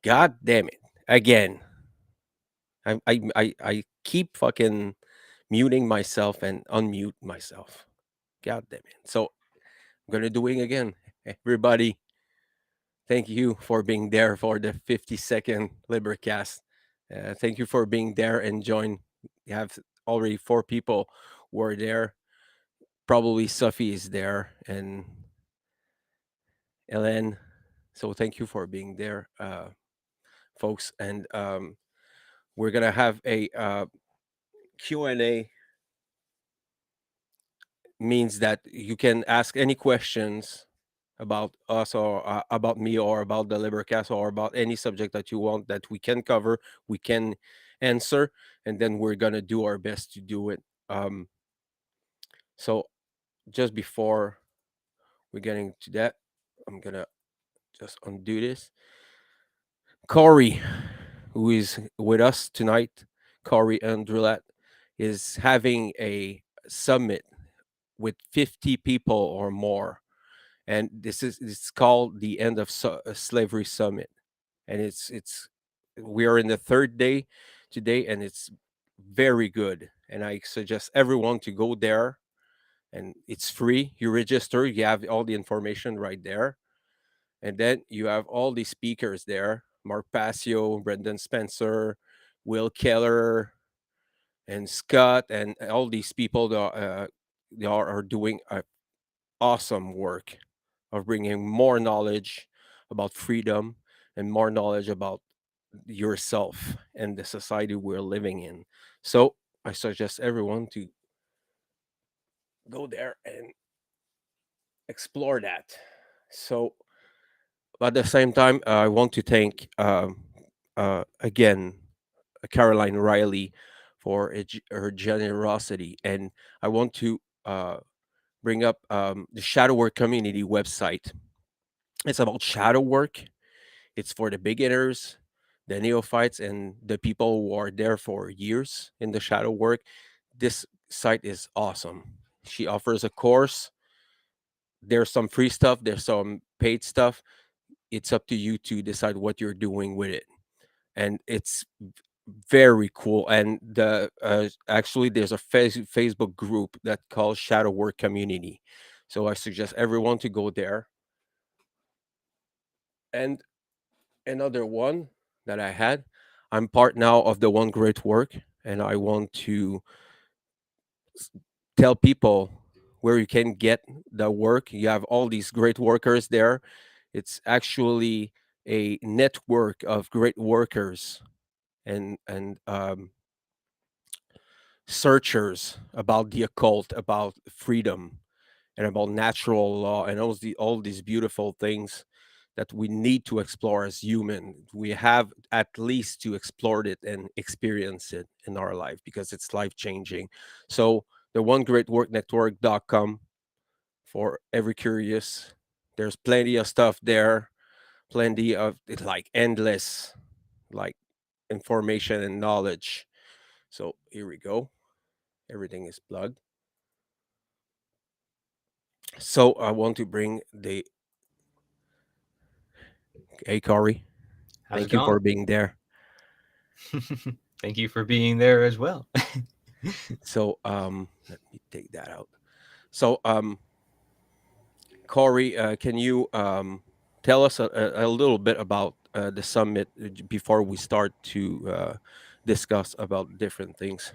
God damn it. Again. I keep fucking muting myself and unmute myself. God damn it. So I'm gonna do it again. Everybody, thank you for being there for the 50-second LiberCast. Thank you for being there and join. You have already 4 people were there. Probably Sophie is there and Ellen. So thank you for being there, folks. And we're gonna have a Q&A. Means that you can ask any questions about us or about me or about the LiberCast or about any subject that you want that we can cover, we can answer, and then we're gonna do our best to do it. So just before we're getting to that, I'm gonna just undo this. Corey, who is with us tonight, Corey and Drillat, is having a summit with 50 people or more, and it's called the End of Slavery Summit, and it's we are in the third day today, and it's very good, and I suggest everyone to go there, and it's free. You register, you have all the information right there, and then you have all the speakers there: Mark Passio, Brendan Spencer, Will Keller, and Scott, and all these people that are doing awesome work of bringing more knowledge about freedom and more knowledge about yourself and the society we're living in. So I suggest everyone to go there and explore that. So, but at the same time, I want to thank again Caroline Riley for her generosity, and I want to bring up the Shadow Work Community website. It's about shadow work. It's for the beginners, the neophytes, and the people who are there for years in the shadow work. This site is awesome. She offers a course. There's some free stuff, there's some paid stuff. It's up to you to decide what you're doing with it. And it's very cool. And actually, there's a Facebook group that calls Shadow Work Community. So I suggest everyone to go there. And another one that I had. I'm part now of the One Great Work, and I want to tell people where you can get the work. You have all these great workers there. It's actually a network of great workers and searchers about the occult, about freedom, and about natural law, and all these beautiful things that we need to explore as human. We have at least to explore it and experience it in our life because it's life changing. So the one great work network.com for every curious. There's plenty of stuff there, plenty of like endless like information and knowledge. So here we go. Everything is plugged. So I want to bring the hey Corey. How's it Thank you going? for being there. Thank you for being there as well. So let me take that out. So Corey, can you tell us a little bit about the summit before we start to discuss about different things?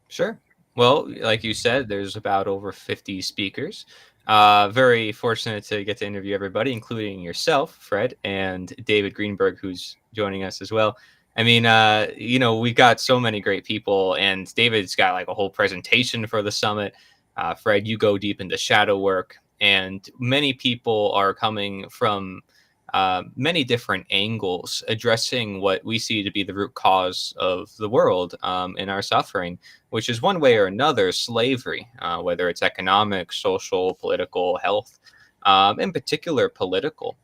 Sure. Well, like you said, there's about over 50 speakers. Very fortunate to get to interview everybody, including yourself, Fred, and David Greenberg, who's joining us as well. I mean, we've got so many great people, and David's got like a whole presentation for the summit. Fred, you go deep into shadow work, and many people are coming from many different angles, addressing what we see to be the root cause of the world and our suffering, which is one way or another slavery, whether it's economic, social, political, health, in particular political.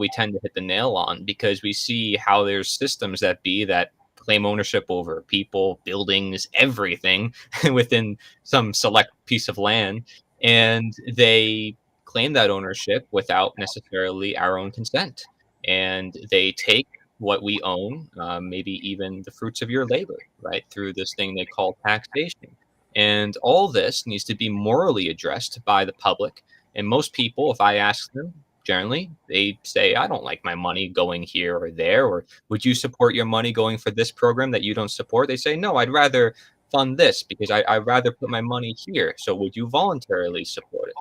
We tend to hit the nail on because we see how there's systems that be that claim ownership over people, buildings, everything within some select piece of land, and they claim that ownership without necessarily our own consent. And they take what we own, maybe even the fruits of your labor, right, through this thing they call taxation. And all this needs to be morally addressed by the public. And most people, if I ask them, generally, they say, I don't like my money going here or there. Or would you support your money going for this program that you don't support? They say, no, I'd rather fund this because I'd rather put my money here. So would you voluntarily support it?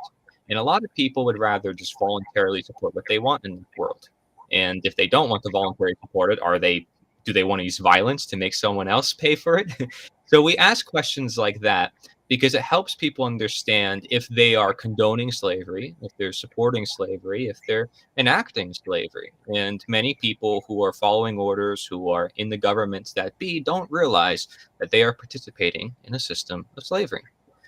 And a lot of people would rather just voluntarily support what they want in the world. And if they don't want to voluntarily support it, do they want to use violence to make someone else pay for it? So we ask questions like that because it helps people understand if they are condoning slavery, if they're supporting slavery, if they're enacting slavery. And many people who are following orders, who are in the governments that be, don't realize that they are participating in a system of slavery.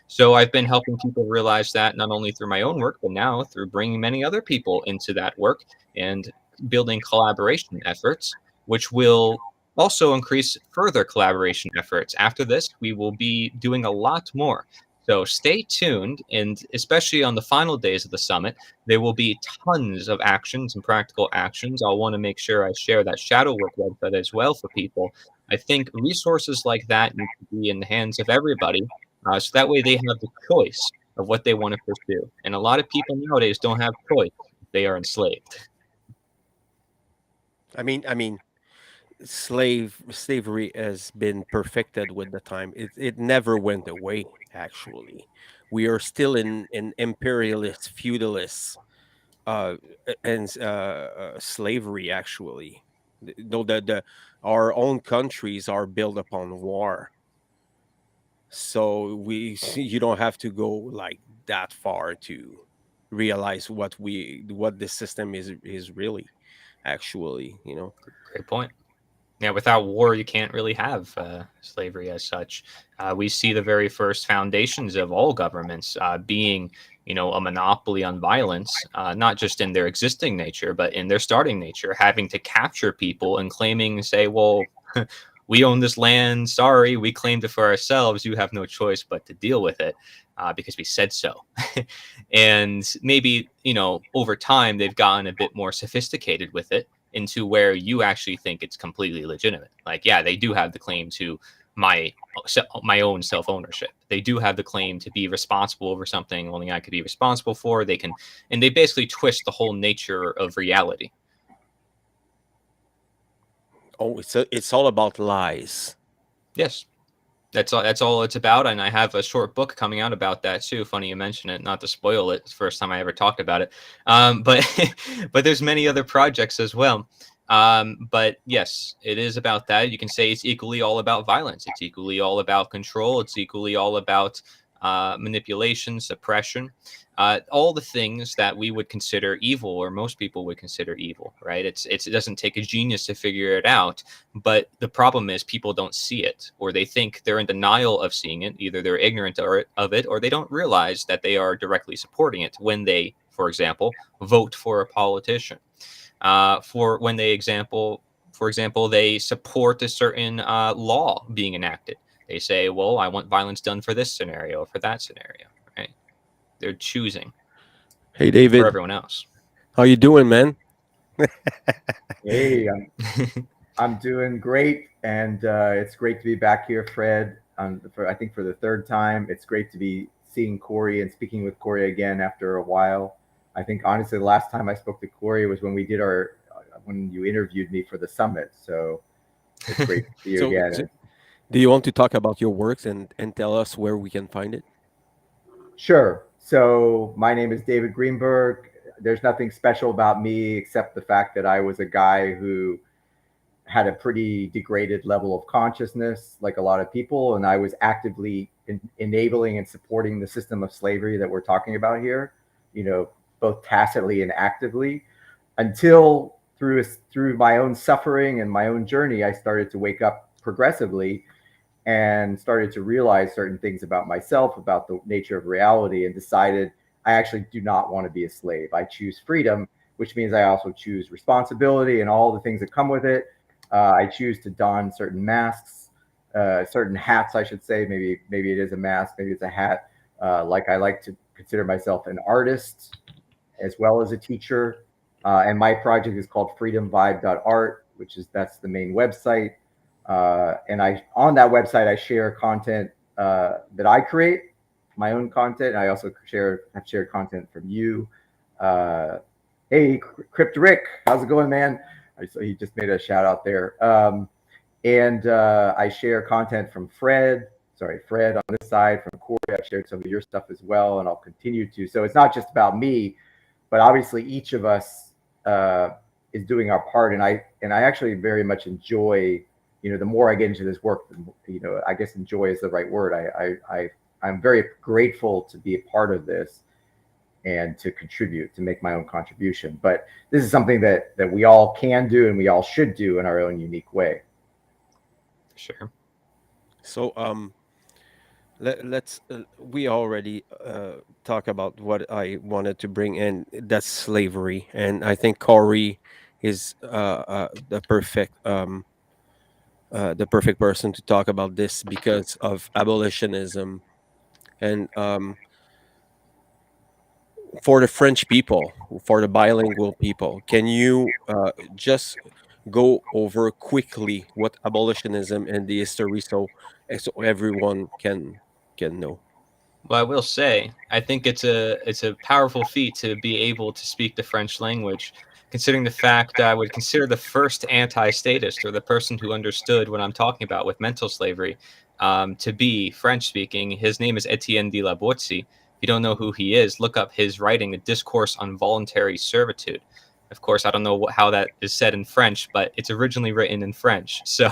So I've been helping people realize that not only through my own work, but now through bringing many other people into that work and building collaboration efforts, which will also increase further collaboration efforts. After this, we will be doing a lot more. So stay tuned, and especially on the final days of the summit, there will be tons of actions and practical actions. I'll want to make sure I share that shadow work website as well for people. I think resources like that need to be in the hands of everybody, so that way they have the choice of what they want to pursue. And a lot of people nowadays don't have choice; they are enslaved. I mean, slavery has been perfected with the time. It never went away. Actually, we are still in imperialist, feudalist, uh, and slavery. Actually, though the our own countries are built upon war, so you don't have to go like that far to realize what this system is really actually. Great point. Yeah, without war, you can't really have slavery as such. We see the very first foundations of all governments being, a monopoly on violence, not just in their existing nature, but in their starting nature, having to capture people and claiming, say, well, we own this land. Sorry, we claimed it for ourselves. You have no choice but to deal with it because we said so. And maybe, over time, they've gotten a bit more sophisticated with it into where you actually think it's completely legitimate. Like, yeah, they do have the claim to my my own self ownership. They do have the claim to be responsible over something only I could be responsible for. They can, and they basically twist the whole nature of reality. Oh, it's all about lies. Yes. That's all it's about, and I have a short book coming out about that too. Funny you mention it, not to spoil it. It's the first time I ever talked about it, but but there's many other projects as well. But yes, it is about that. You can say it's equally all about violence. It's equally all about control. It's equally all about manipulation, suppression, all the things that we would consider evil, or most people would consider evil. Right? It doesn't take a genius to figure it out. But the problem is people don't see it, or they think they're in denial of seeing it. Either they're ignorant of it, or they don't realize that they are directly supporting it when they for example, vote for a politician. For example, they support a certain law being enacted. They say, well, I want violence done for this scenario or for that scenario, right? They're choosing Hey, for David, everyone else. how you doing, man? Hey, I'm doing great, and it's great to be back here, Fred. I think for the third time, it's great to be seeing Corey and speaking with Corey again after a while. I think honestly, the last time I spoke to Corey was when we did when you interviewed me for the summit. So it's great to see you So, again. do you want to talk about your works and tell us where we can find it? Sure. So my name is David Greenberg. There's nothing special about me except the fact that I was a guy who had a pretty degraded level of consciousness, like a lot of people, and I was actively enabling and supporting the system of slavery that we're talking about here, both tacitly and actively, until through my own suffering and my own journey, I started to wake up progressively and started to realize certain things about myself, about the nature of reality, and decided I actually do not want to be a slave. I choose freedom, which means I also choose responsibility and all the things that come with it. I choose to don certain masks, certain hats, I should say. Maybe it is a mask, maybe it's a hat. Like I like to consider myself an artist as well as a teacher. And my project is called freedomvibe.art, that's the main website. And on that website, I share content that I create, my own content. I also have shared content from you. Hey, Crypt Rick, how's it going, man? So he just made a shout out there. And I share content from Fred on this side, from Corey. I've shared some of your stuff as well, and I'll continue to. So it's not just about me, but obviously each of us is doing our part. And I actually very much enjoy, the more I get into this work, I guess enjoy is the right word. I'm very grateful to be a part of this and to contribute, to make my own contribution. But this is something that we all can do and we all should do in our own unique way. Sure. So, let's we already talk about what I wanted to bring in. That's slavery, and I think Corey is the perfect person to talk about this because of abolitionism and for the French people, for the bilingual people. Can you just go over quickly what abolitionism and the history, so everyone can know? Well, I will say, I think it's a powerful feat to be able to speak the French language, considering the fact that I would consider the first anti-statist, or the person who understood what I'm talking about with mental slavery, to be French speaking. His name is Etienne de la Boétie. If you don't know who he is, look up his writing, The Discourse on Voluntary Servitude. Of course, I don't know how that is said in French, but it's originally written in French. So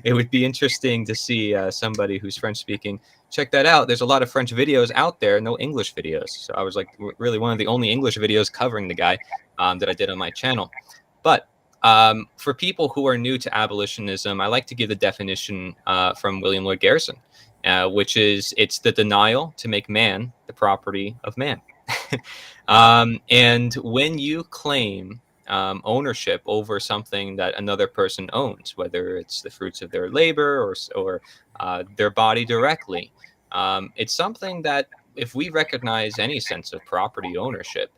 it would be interesting to see somebody who's French speaking check that out. There's a lot of French videos out there, no English videos. So I was like really one of the only English videos covering the guy that I did on my channel. But for people who are new to abolitionism, I like to give the definition from William Lloyd Garrison, which is it's the denial to make man the property of man. And when you claim ownership over something that another person owns, whether it's the fruits of their labor or their body directly, it's something that if we recognize any sense of property ownership,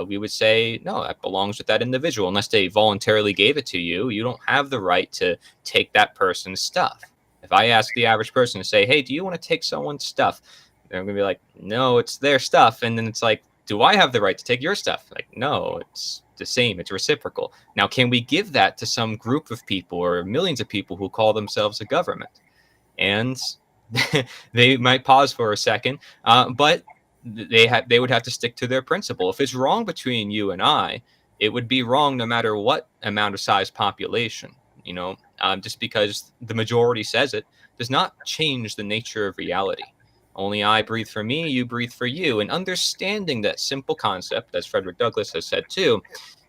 we would say, no, that belongs with that individual. Unless they voluntarily gave it to you, you don't have the right to take that person's stuff. If I ask the average person to say, hey, do you want to take someone's stuff? They're going to be like, no, it's their stuff. And then it's like, do I have the right to take your stuff? Like, no, it's the same. It's reciprocal. Now, can we give that to some group of people or millions of people who call themselves a government? And they might pause for a second, but they would have to stick to their principle. If it's wrong between you and I, it would be wrong no matter what amount of size population. Just because the majority says it does not change the nature of reality. Only I breathe for me, you breathe for you. And understanding that simple concept, as Frederick Douglass has said too,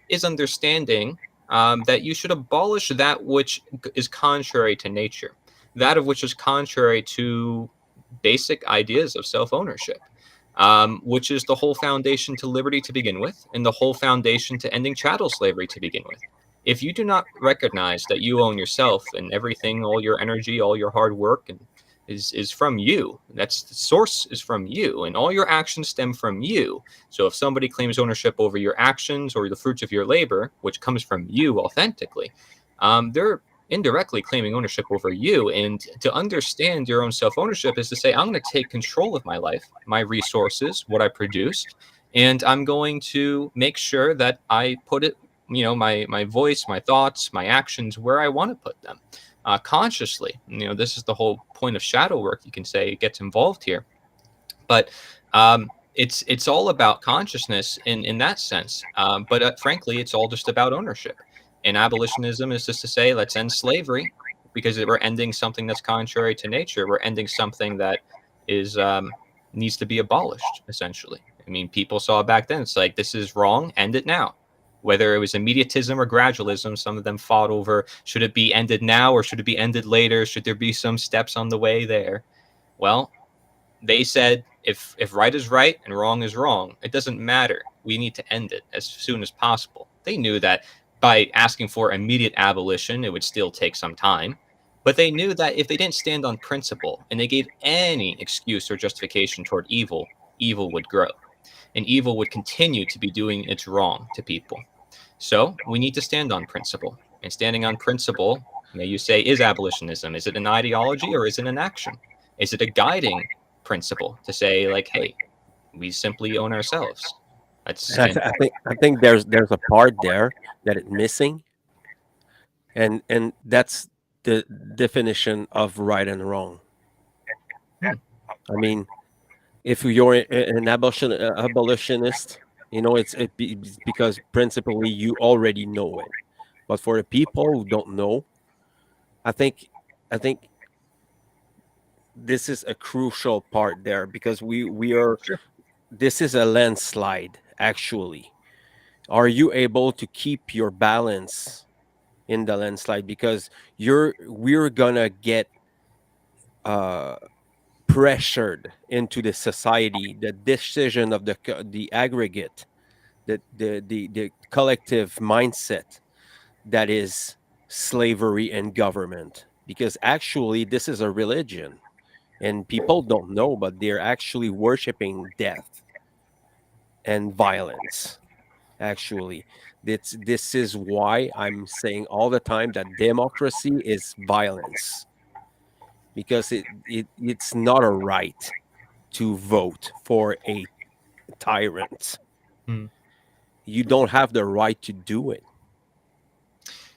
is understanding that you should abolish that which is contrary to nature, that of which is contrary to basic ideas of self-ownership. which is the whole foundation to liberty to begin with, and the whole foundation to ending chattel slavery to begin with. If you do not recognize that you own yourself and everything, all your energy, all your hard work, and is from you, that's the source is from you, and all your actions stem from you. So if somebody claims ownership over your actions or the fruits of your labor, which comes from you authentically, they're indirectly claiming ownership over you. And to understand your own self-ownership is to say, I'm going to take control of my life, my resources, what I produce, and I'm going to make sure that I put it, my voice, my thoughts, my actions where I want to put them, consciously. This is the whole point of shadow work, you can say, it gets involved here. But it's all about consciousness in that sense. But frankly, it's all just about ownership. And abolitionism is just to say, let's end slavery, because we're ending something that's contrary to nature. We're ending something that is needs to be abolished, essentially. I mean, people saw back then, it's like, this is wrong, end it now. Whether it was immediatism or gradualism, some of them fought over, should it be ended now or should it be ended later? Should there be some steps on the way there? Well, they said, if right is right and wrong is wrong, it doesn't matter. We need to end it as soon as possible. They knew that by asking for immediate abolition, it would still take some time. But they knew that if they didn't stand on principle and they gave any excuse or justification toward evil, evil would grow. And evil would continue to be doing its wrong to people. So we need to stand on principle. And standing on principle, may you say, is abolitionism. Is it an ideology or is it an action? Is it a guiding principle to say, like, hey, we simply own ourselves? And I think there's a part there that it's missing, and that's the definition of right and wrong. I mean, if you're an abolitionist, it's because principally you already know it. But for the people who don't know, I think this is a crucial part there, because we are. Sure. This is a landslide, actually. Are you able to keep your balance in the landslide? Because we're gonna get pressured into the society, the decision of the aggregate, the collective mindset, that is slavery and government. Because actually this is a religion, and people don't know, but they're actually worshiping death and violence. Actually, this is why I'm saying all the time that democracy is violence, because it's not a right to vote for a tyrant. Hmm. You don't have the right to do it.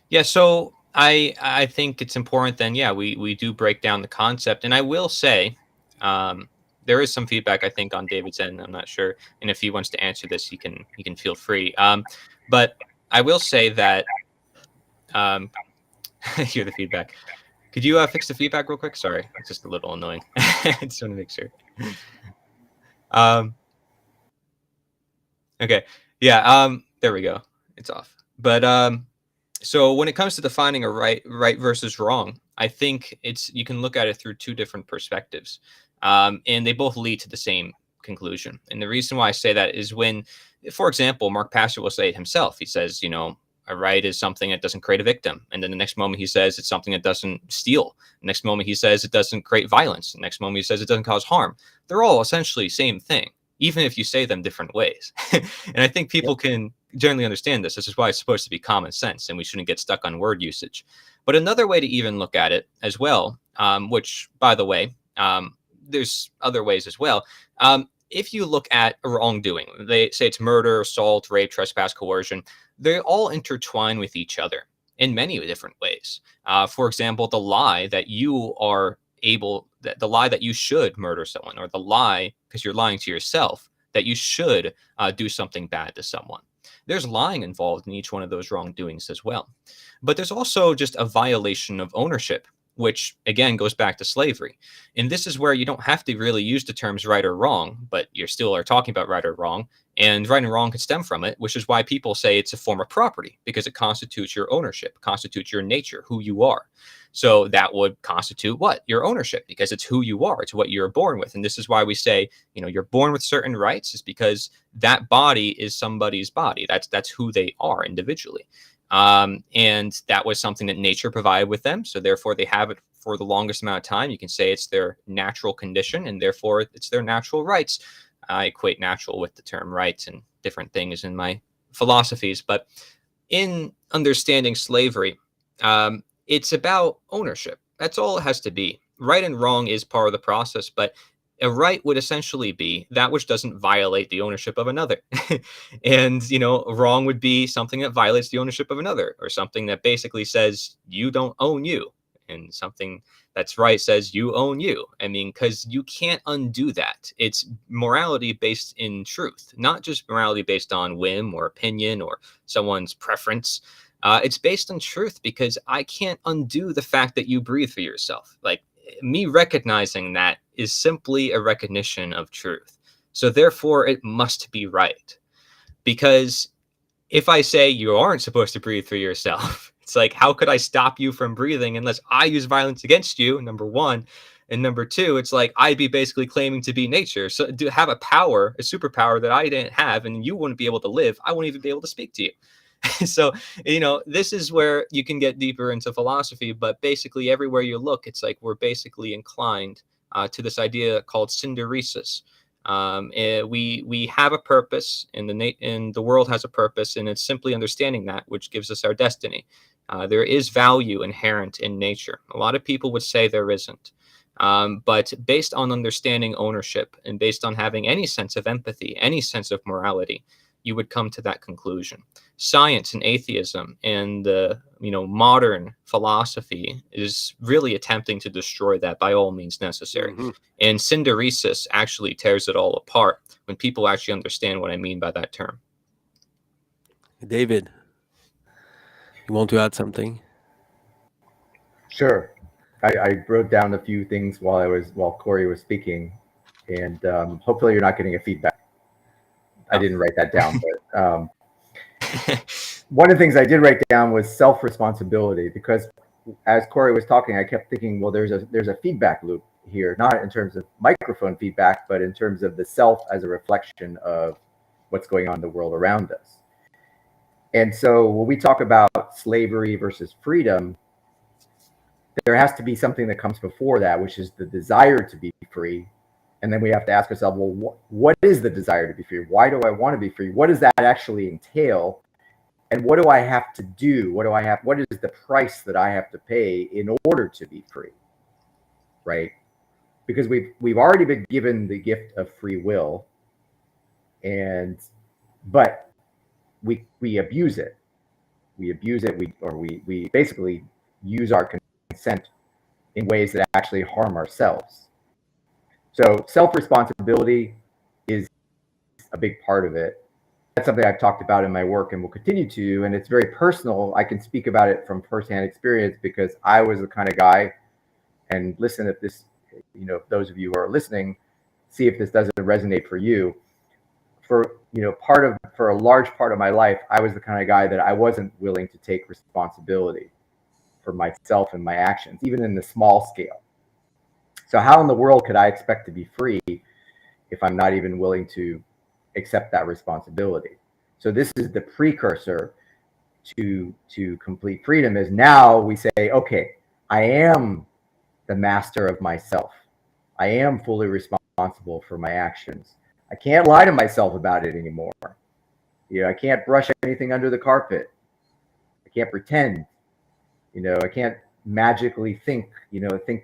Yeah, so I think it's important then, yeah, we do break down the concept. And I will say, there is some feedback, I think, on David's end. I'm not sure. And if he wants to answer this, he can feel free. But I will say that hear the feedback. Could you fix the feedback real quick? Sorry, it's just a little annoying. I just want to make sure. Okay. Yeah, there we go. It's off. But so when it comes to defining a right versus wrong, I think you can look at it through two different perspectives, and they both lead to the same conclusion. And the reason why I say that is when, for example, Mark Pastor will say it himself. He says, a right is something that doesn't create a victim, and then the next moment he says it's something that doesn't steal. The next moment he says it doesn't create violence. The next moment he says it doesn't cause harm. They're all essentially same thing, even if you say them different ways. And I think people can generally understand this. This is why it's supposed to be common sense, and we shouldn't get stuck on word usage. But another way to even look at it as well, which, by the way, there's other ways as well. If you look at a wrongdoing, they say it's murder, assault, rape, trespass, coercion. They all intertwine with each other in many different ways. For example, the lie that you should murder someone, or the lie, because you're lying to yourself, that you should do something bad to someone. There's lying involved in each one of those wrongdoings as well. But there's also just a violation of ownership, which again goes back to slavery. And this is where you don't have to really use the terms right or wrong, but you still are talking about right or wrong. And right and wrong can stem from it, which is why people say it's a form of property, because it constitutes your ownership, constitutes your nature, who you are. So that would constitute what? Your ownership, because it's who you are. It's what you're born with. And this is why we say, you're born with certain rights, is because that body is somebody's body. That's who they are individually. And that was something that nature provided with them. So therefore they have it for the longest amount of time. You can say it's their natural condition, and therefore it's their natural rights. I equate natural with the term rights and different things in my philosophies. But in understanding slavery, it's about ownership. That's all it has to be. Right and wrong is part of the process, but a right would essentially be that which doesn't violate the ownership of another. And, wrong would be something that violates the ownership of another, or something that basically says you don't own you. And something that's right says you own you. I mean, because you can't undo that. It's morality based in truth, not just morality based on whim or opinion or someone's preference. It's based on truth, because I can't undo the fact that you breathe for yourself. Like, me recognizing that is simply a recognition of truth. So therefore, it must be right. Because if I say you aren't supposed to breathe for yourself, it's like, how could I stop you from breathing unless I use violence against you, number one. And number two, it's like I'd be basically claiming to be nature. So to have a power, a superpower that I didn't have, and you wouldn't be able to live, I wouldn't even be able to speak to you. So, this is where you can get deeper into philosophy, but basically everywhere you look, it's like we're basically inclined to this idea called synderesis. We have a purpose, and the world has a purpose, and it's simply understanding that which gives us our destiny. There is value inherent in nature. A lot of people would say there isn't. But based on understanding ownership and based on having any sense of empathy, any sense of morality, you would come to that conclusion. Science and atheism and the modern philosophy is really attempting to destroy that by all means necessary. Mm-hmm. And synderesis actually tears it all apart when people actually understand what I mean by that term. David, you want to add something? Sure. I wrote down a few things while Corey was speaking, and hopefully you're not getting a feedback. I didn't write that down, but one of the things I did write down was self-responsibility, because as Corey was talking, I kept thinking, well, there's a feedback loop here, not in terms of microphone feedback, but in terms of the self as a reflection of what's going on in the world around us. And so when we talk about slavery versus freedom, there has to be something that comes before that, which is the desire to be free. And then we have to ask ourselves, well, what is the desire to be free? Why do I want to be free? What does that actually entail? And what do I have to do? What is the price that I have to pay in order to be free? Right? Because we've already been given the gift of free will, but we abuse it. We abuse it. We basically use our consent in ways that actually harm ourselves. So self-responsibility is a big part of it. That's something I've talked about in my work and will continue to, and it's very personal. I can speak about it from firsthand experience because I was the kind of guy, and listen, if this, those of you who are listening, see if this doesn't resonate for you. For a large part of my life, I was the kind of guy that I wasn't willing to take responsibility for myself and my actions, even in the small scale. So how in the world could I expect to be free if I'm not even willing to accept that responsibility? So this is the precursor to complete freedom, is now we say, okay, I am the master of myself. I am fully responsible for my actions. I can't lie to myself about it anymore. I can't brush anything under the carpet. I can't pretend. I can't magically think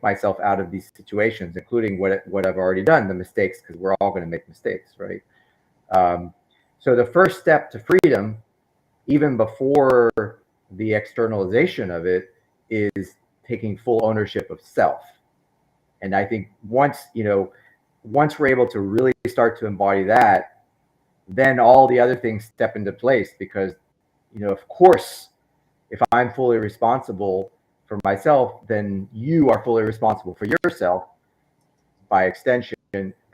myself out of these situations, including what I've already done, the mistakes, because we're all going to make mistakes, right? So the first step to freedom, even before the externalization of it, is taking full ownership of self. And I think once we're able to really start to embody that, then all the other things step into place, because, of course, if I'm fully responsible for myself, then you are fully responsible for yourself. By extension,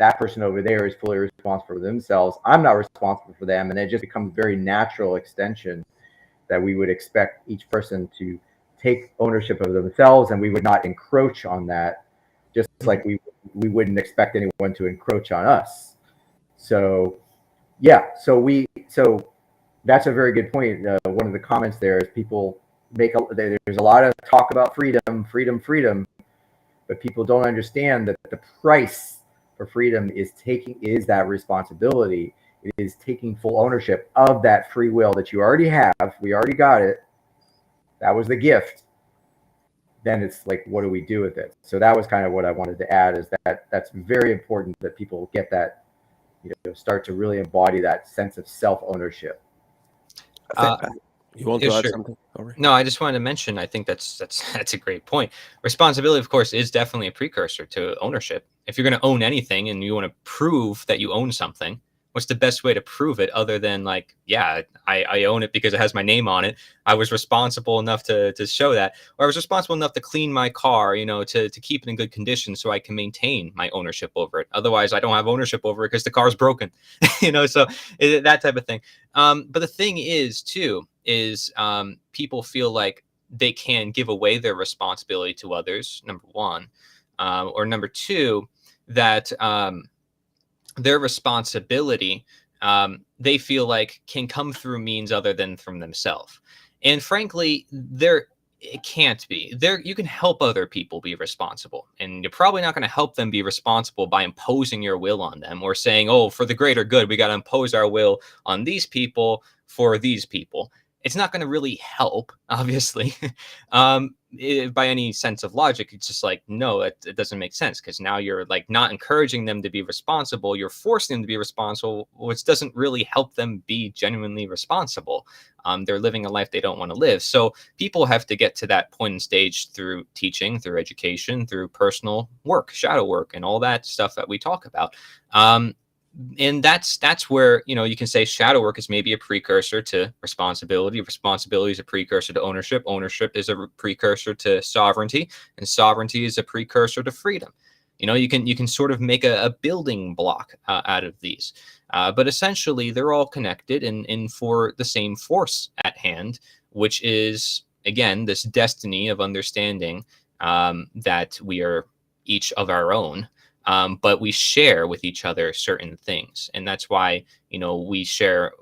that person over there is fully responsible for themselves. I'm not responsible for them. And it just becomes a very natural extension that we would expect each person to take ownership of themselves, and we would not encroach on that, just like we wouldn't expect anyone to encroach on us. So yeah, so that's a very good point. One of the comments there is people there's a lot of talk about freedom, but people don't understand that the price for freedom is that responsibility. It is taking full ownership of that free will that you already have. We already got it. That was the gift. Then it's like, what do we do with it? So that was kind of what I wanted to add, is that that's very important that people get that, start to really embody that sense of self-ownership. You want to add something? No, I just wanted to mention, I think that's a great point. Responsibility, of course, is definitely a precursor to ownership. If you're going to own anything and you want to prove that you own something, what's the best way to prove it other than like, yeah, I own it because it has my name on it. I was responsible enough to show that, or I was responsible enough to clean my car, to keep it in good condition so I can maintain my ownership over it. Otherwise, I don't have ownership over it because the car's broken, so that type of thing. But the thing is, too, is people feel like they can give away their responsibility to others, number one, or number two, that their responsibility, they feel like, can come through means other than from themselves. And frankly, it can't be. You can help other people be responsible, and you're probably not going to help them be responsible by imposing your will on them, or saying, oh, for the greater good, we got to impose our will on these people for these people. It's not going to really help, obviously. By any sense of logic, it's just like, no, it doesn't make sense, because now you're like not encouraging them to be responsible. You're forcing them to be responsible, which doesn't really help them be genuinely responsible. They're living a life they don't want to live. So people have to get to that point and stage through teaching, through education, through personal work, shadow work, and all that stuff that we talk about. And that's where, you can say shadow work is maybe a precursor to responsibility. Responsibility is a precursor to ownership. Ownership is a precursor to sovereignty, and sovereignty is a precursor to freedom. You can sort of make a building block out of these, but essentially they're all connected and for the same force at hand, which is, again, this destiny of understanding that we are each of our own. But we share with each other certain things. And that's why, we share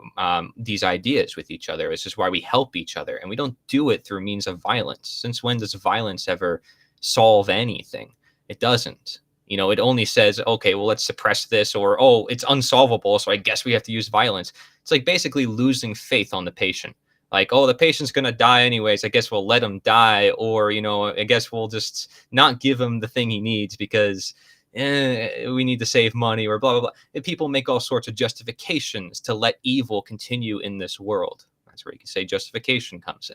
these ideas with each other. This is why we help each other. And we don't do it through means of violence. Since when does violence ever solve anything? It doesn't. It only says, okay, well, let's suppress this, or, oh, it's unsolvable, so I guess we have to use violence. It's like basically losing faith on the patient. Like, oh, the patient's going to die anyways, I guess we'll let him die. Or, I guess we'll just not give him the thing he needs because we need to save money, or blah, blah, blah. And people make all sorts of justifications to let evil continue in this world. That's where you can say justification comes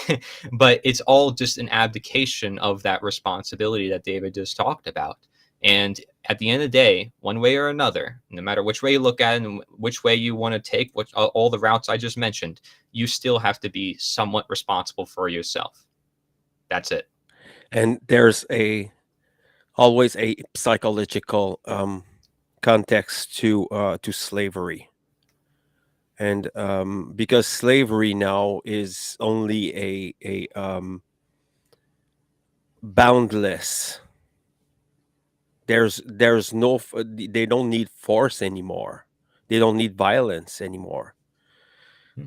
in. But it's all just an abdication of that responsibility that David just talked about. And at the end of the day, one way or another, no matter which way you look at it and which way you want to take all the routes I just mentioned, you still have to be somewhat responsible for yourself. That's it. And there's always a psychological context to slavery, and because slavery now is only a boundless. There's no they don't need force anymore. They don't need violence anymore.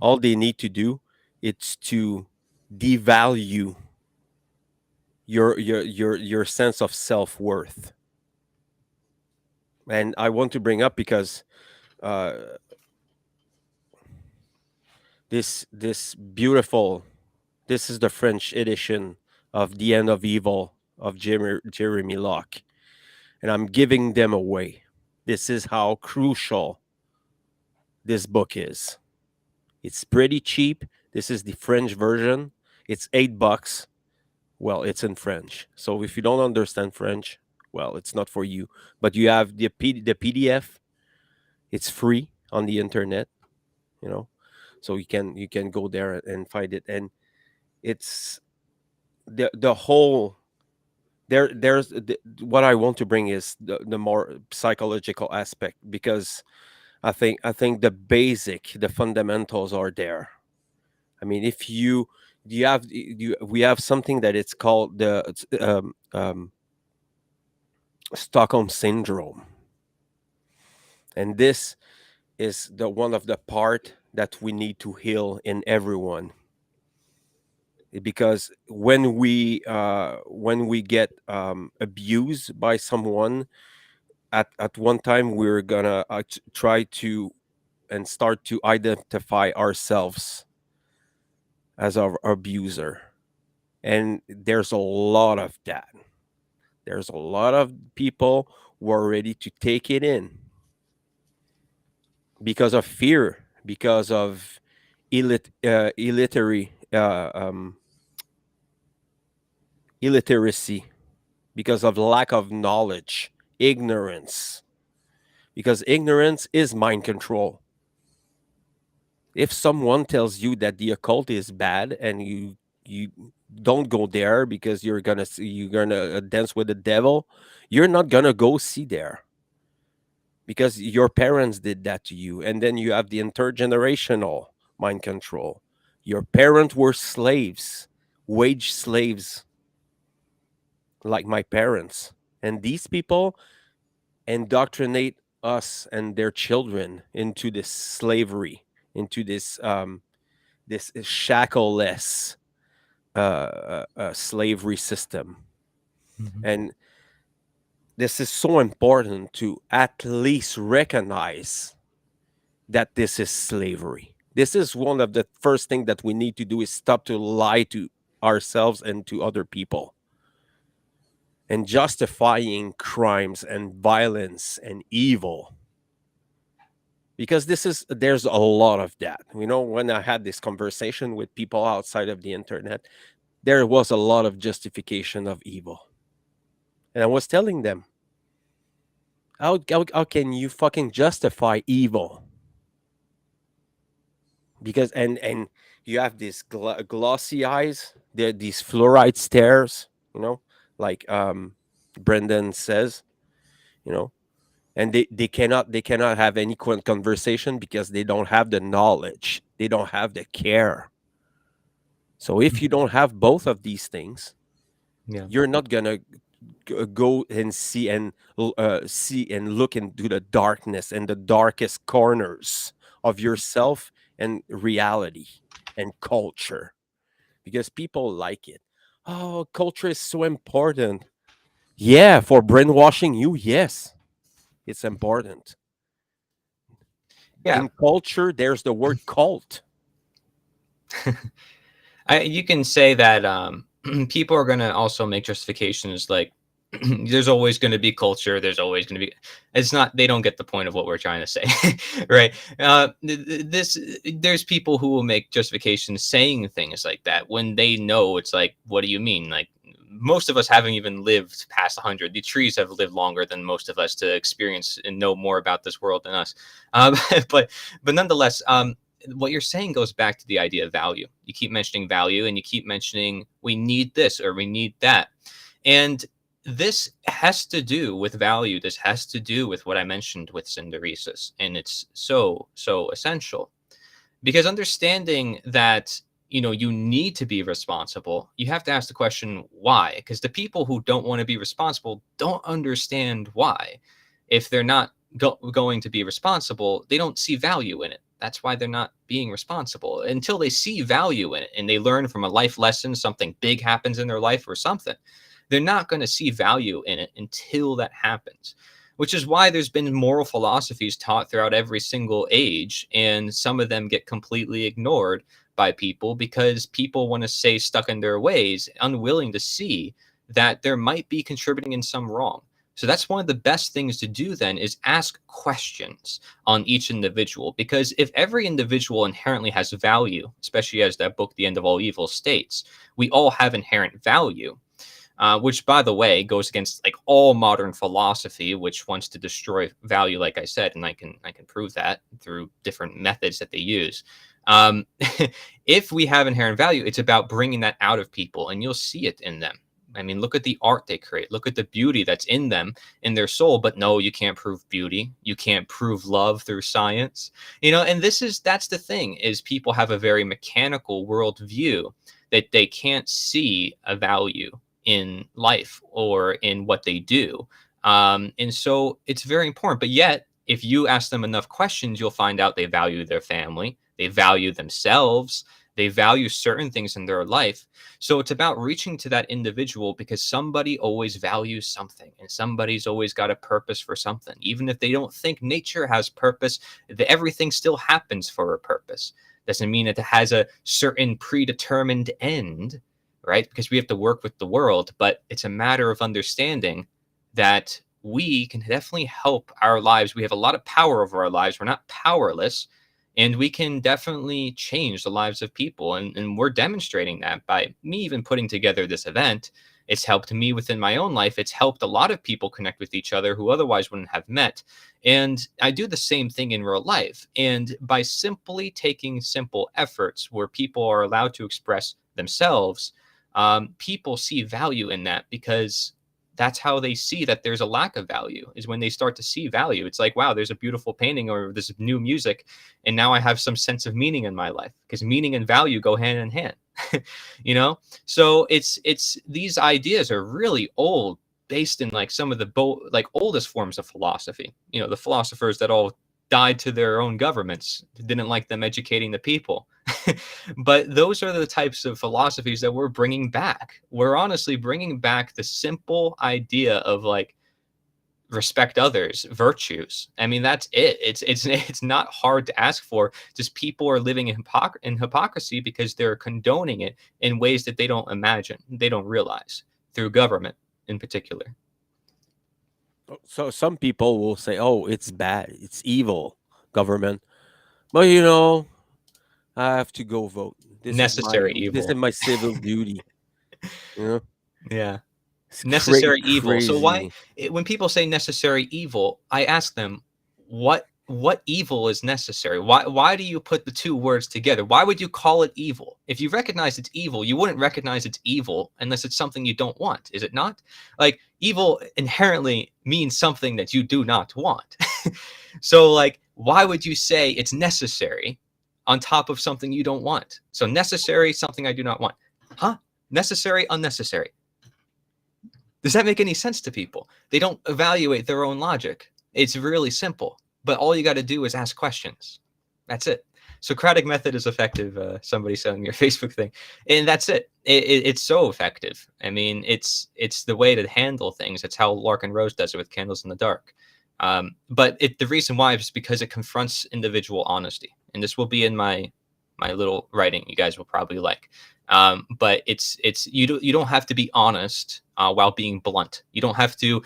All they need to do is to devalue your sense of self-worth. And I want to bring up, because this beautiful, this is the French edition of The End of Evil of Jeremy Locke, and I'm giving them away. This is how crucial this book is. It's pretty cheap. This is the French version. It's $8. Well, it's in French. So if you don't understand French, well, it's not for you. But you have the PDF. It's free on the internet, so you can go there and find it. And it's the whole what I want to bring is the more psychological aspect, because I think the fundamentals are there. I mean, if we have something that it's called Stockholm syndrome, and this is the one of the part that we need to heal in everyone, because when we get abused by someone, at one time we're gonna try to and start to identify ourselves as our abuser, and there's a lot of that. There's a lot of people who are ready to take it in because of fear, because of illiterary illiteracy, because of lack of knowledge, ignorance, because ignorance is mind control. If someone tells you that the occult is bad, and you don't go there because you're gonna dance with the devil, you're not gonna go see there, because your parents did that to you. And then you have the intergenerational mind control. Your parents were slaves, wage slaves, like my parents, and these people indoctrinate us and their children into this slavery, into this shackleless slavery system. Mhm. And this is so important to at least recognize that this is slavery. This is one of the first thing that we need to do, is stop to lie to ourselves and to other people, and justifying crimes and violence and evil, because there's a lot of that. When I had this conversation with people outside of the internet, there was a lot of justification of evil. And I was telling them, how can you fucking justify evil? Because and you have these glossy eyes, these fluoride stares, like Brendan says, you know, and they cannot have any conversation because they don't have the knowledge, they don't have the care. So if you don't have both of these things, Yeah. you're not gonna go and see and look into the darkness and the darkest corners of yourself and reality and culture, because people like it. Oh, culture is so important. Yeah, for brainwashing you, yes, it's important. Yeah. In culture, there's the word cult. You can say that people are going to also make justifications like there's always going to be culture. There's always going to be. It's not. They don't get the point of what we're trying to say, right? There's people who will make justifications saying things like that when they know it's like, what do you mean? Like most of us haven't even lived past 100. The trees have lived longer than most of us to experience and know more about this world than us. Um, but nonetheless, what you're saying goes back to the idea of value. You keep mentioning value and you keep mentioning we need this or we need that. And this has to do with value. This has to do with what I mentioned with synderesis. And it's so essential because understanding that, you need to be responsible, you have to ask the question, why? Because the people who don't want to be responsible don't understand why. If they're not going to be responsible, they don't see value in it. That's why they're not being responsible until they see value in it and they learn from a life lesson, something big happens in their life or something. They're not going to see value in it until that happens, which is why there's been moral philosophies taught throughout every single age. And some of them get completely ignored by people because people want to stay stuck in their ways, unwilling to see that there might be contributing in some wrong. So that's one of the best things to do then is ask questions on each individual, because if every individual inherently has value, especially as that book, The End of All Evil states, we all have inherent value, which by the way, goes against like all modern philosophy, which wants to destroy value, like I said, and I can prove that through different methods that they use. Um, if we have inherent value, it's about bringing that out of people and you'll see it in them. I mean, look at the art they create. Look at the beauty that's in them, in their soul. But no, you can't prove beauty. You can't prove love through science. And that's the thing, is people have a very mechanical worldview that they can't see a value in life or in what they do. And so it's very important. But yet, if you ask them enough questions, you'll find out they value their family, they value themselves, they value certain things in their life. So it's about reaching to that individual, because somebody always values something, and somebody's always got a purpose for something. Even if they don't think nature has purpose, everything still happens for a purpose. Doesn't mean it has a certain predetermined end, right? Because we have to work with the world, but it's a matter of understanding that we can definitely help our lives. We have a lot of power over our lives. We're not powerless. And we can definitely change the lives of people. And we're demonstrating that by me even putting together this event. It's helped me within my own life. It's helped a lot of people connect with each other who otherwise wouldn't have met. And I do the same thing in real life. And by simply taking simple efforts where people are allowed to express themselves, people see value in that, because that's how they see that there's a lack of value, is when they start to see value. It's like, wow, there's a beautiful painting or this new music, and now I have some sense of meaning in my life, because meaning and value go hand in hand. So it's these ideas are really old, based in like some of the oldest forms of philosophy. The philosophers that all died to their own governments, didn't like them educating the people. But those are the types of philosophies that we're bringing back. We're honestly bringing back the simple idea of like respect others, virtues. I mean, that's it. It's not hard to ask for. Just people are living in hypocrisy because they're condoning it in ways that they don't imagine, they don't realize, through government in particular. So some people will say, "Oh, it's bad, it's evil, government." But I have to go vote. Necessary This is evil. my civil duty. You know, Yeah. it's Necessary evil. So why, crazy. when people say necessary evil, I ask them, what evil is necessary? Why do you put the two words together? Why would you call it evil? If you recognize it's evil, you wouldn't recognize it's evil unless it's something you don't want. Is it not? Like, evil inherently means something that you do not want. So like, why would you say it's necessary on top of something you don't want? So necessary, something I do not want. Huh? Necessary, unnecessary. Does that make any sense to people? They don't evaluate their own logic. It's really simple, but all you got to do is ask questions. That's it. Socratic method is effective. Somebody said on your Facebook thing, and that's it. It's so effective. I mean, it's the way to handle things. It's how Larkin Rose does it with Candles in the Dark. But the reason why is because it confronts individual honesty, and this will be in my little writing. You guys will probably like. But it's you don't have to be honest while being blunt. You don't have to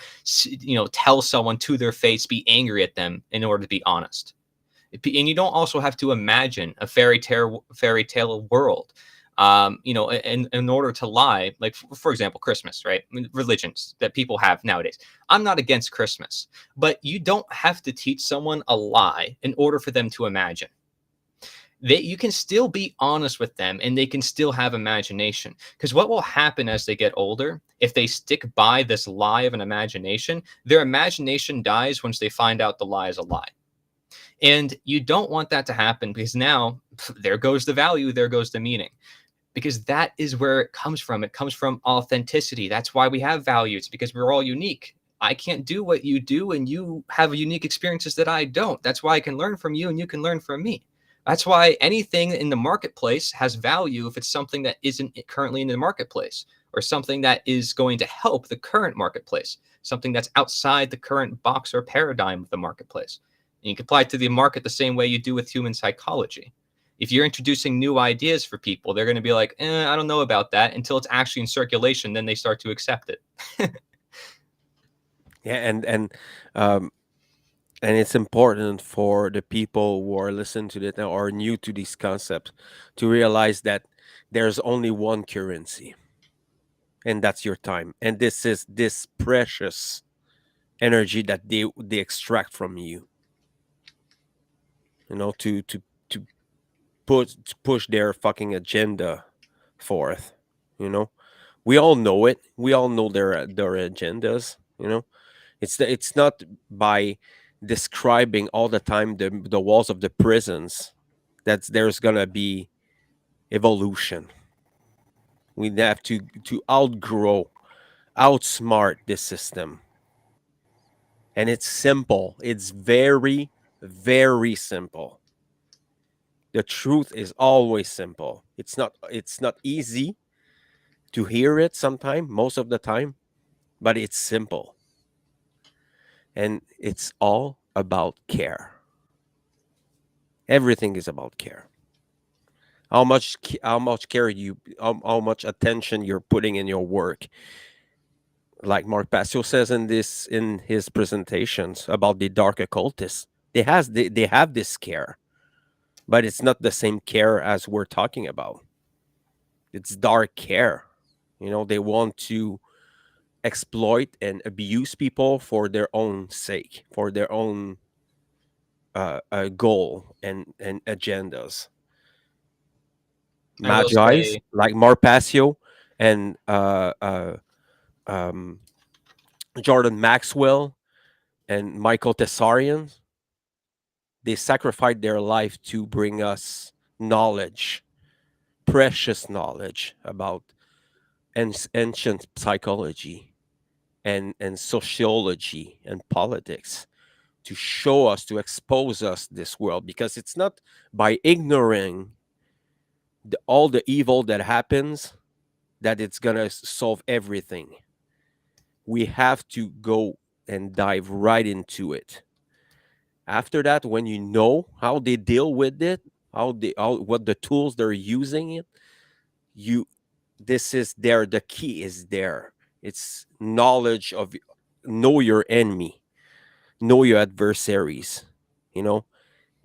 tell someone to their face, be angry at them in order to be honest. And you don't also have to imagine a fairy tale world. In order to lie, like for example, Christmas, right? I mean, religions that people have nowadays. I'm not against Christmas, but you don't have to teach someone a lie in order for them to imagine. You can still be honest with them, and they can still have imagination. Because what will happen as they get older, if they stick by this lie of an imagination, their imagination dies once they find out the lie is a lie. And you don't want that to happen, because now there goes the value, there goes the meaning. Because that is where it comes from. It comes from authenticity. That's why we have value. It's because we're all unique. I can't do what you do, and you have unique experiences that I don't. That's why I can learn from you, and you can learn from me. That's why anything in the marketplace has value if it's something that isn't currently in the marketplace, or something that is going to help the current marketplace, something that's outside the current box or paradigm of the marketplace. And you can apply it to the market the same way you do with human psychology. If you're introducing new ideas for people, they're going to be like, I don't know about that, until it's actually in circulation. Then they start to accept it. Yeah, um, and it's important for the people who are listening to this now or new to these concepts to realize that there's only one currency, and that's your time. And this is this precious energy that they extract from you. To push their fucking agenda forth. You know, We all know it. We all know their agendas. It's not by describing all the time the walls of the prisons that there's gonna be evolution. We have to outgrow, outsmart this system, and it's simple. It's very, very simple. The truth is always simple. It's not easy to hear it sometime, most of the time, but it's simple. And it's all about care. Everything is about care. How much care how much attention you're putting in your work. Like Mark Passio says in his presentations about the dark occultists. They have this care, but it's not the same care as we're talking about. It's dark care. They want to exploit and abuse people for their own sake, for their own goal and agendas. I will Magi's say, like Marpasio and um, Jordan Maxwell and Michael Tessarian, they sacrificed their life to bring us knowledge, precious knowledge about ancient psychology and sociology and politics, to show us, to expose us this world, because it's not by ignoring all the evil that happens that it's gonna solve everything. We have to go and dive right into it. After that, when you know how they deal with it, what the tools they're using it, you this is there. The key is there. It's knowledge of, know your enemy, know your adversaries. You know,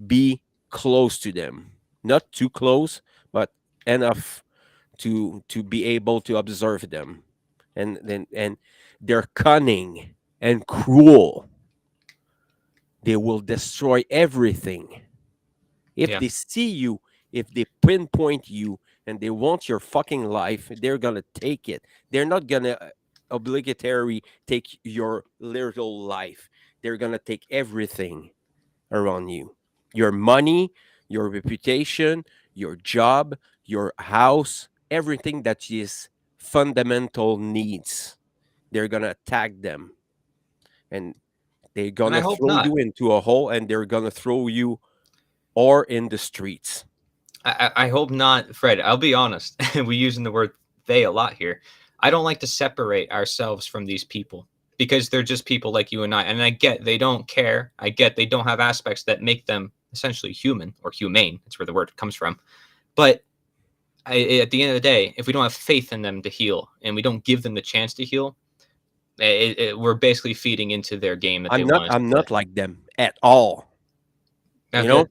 be close to them, not too close, but enough to be able to observe them, and they're cunning and cruel. They will destroy everything. If yeah, they see you, if they pinpoint you and they want your fucking life, they're gonna take it. They're not gonna obligatory take your little life. They're gonna take everything around you, your money, your reputation, your job, your house, everything that is fundamental needs. They're gonna attack them, and they're and I gonna hope throw not. you into a hole, and they're gonna throw you or in the streets. I hope not, Fred. I'll be honest. We're using the word they a lot here. I don't like to separate ourselves from these people because they're just people like you and I. And I get they don't care. I get they don't have aspects that make them essentially human or humane. That's where the word comes from. But at the end of the day, if we don't have faith in them to heal and we don't give them the chance to heal, we're basically feeding into their game that they I'm not want us I'm to play. not like them at all. That's You know, good.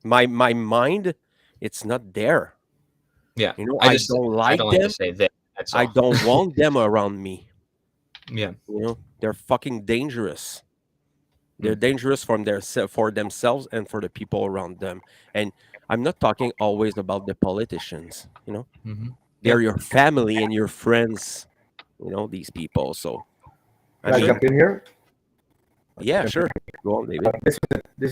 my mind, it's not there. Yeah. I don't I don't like like to them. say they. That's I all. don't want them around me. Yeah. They're fucking dangerous. They're Mm. dangerous for themselves and for the people around them. And I'm not talking always about the politicians. Mm-hmm. They're Yeah. your family and your friends. These people. So I Can I Sure. mean, jump in here? yeah, sure. Go on, David. This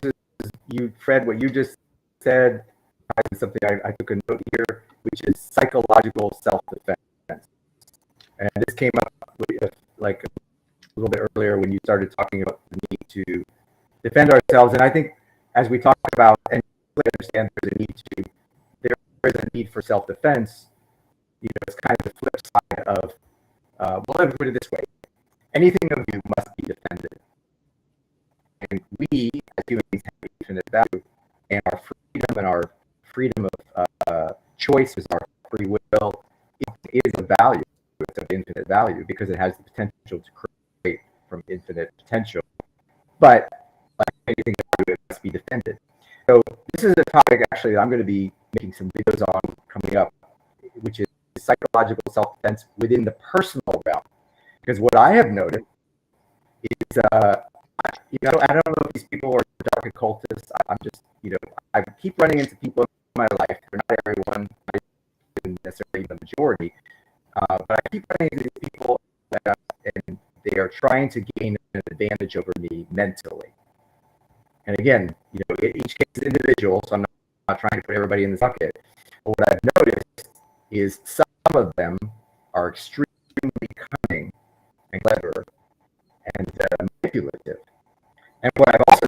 is you, Fred. What you just said is something I took a note here, which is psychological self-defense. And this came up like a little bit earlier when you started talking about the need to defend ourselves. And I think as we talk about and understand there is a need for self-defense. It's kind of the flip side of well, let me put it this way: anything of you must be defended. And we, as human beings, have infinite value, and our freedom of choice is our free will. It is a value. It's of infinite value because it has the potential to create from infinite potential. But like anything, it must be defended. So this is a topic actually that I'm going to be making some videos on coming up, which is psychological self-defense within the personal realm. Because what I have noted is, I don't know if these people are dark occultists. I'm just, I keep running into people in my life. They're not everyone, not necessarily the majority, But I keep running into these people, and they are trying to gain an advantage over me mentally. And again, each case is individual, so I'm not trying to put everybody in the bucket. But what I've noticed is some of them are extremely cunning and clever and manipulative. And what I've also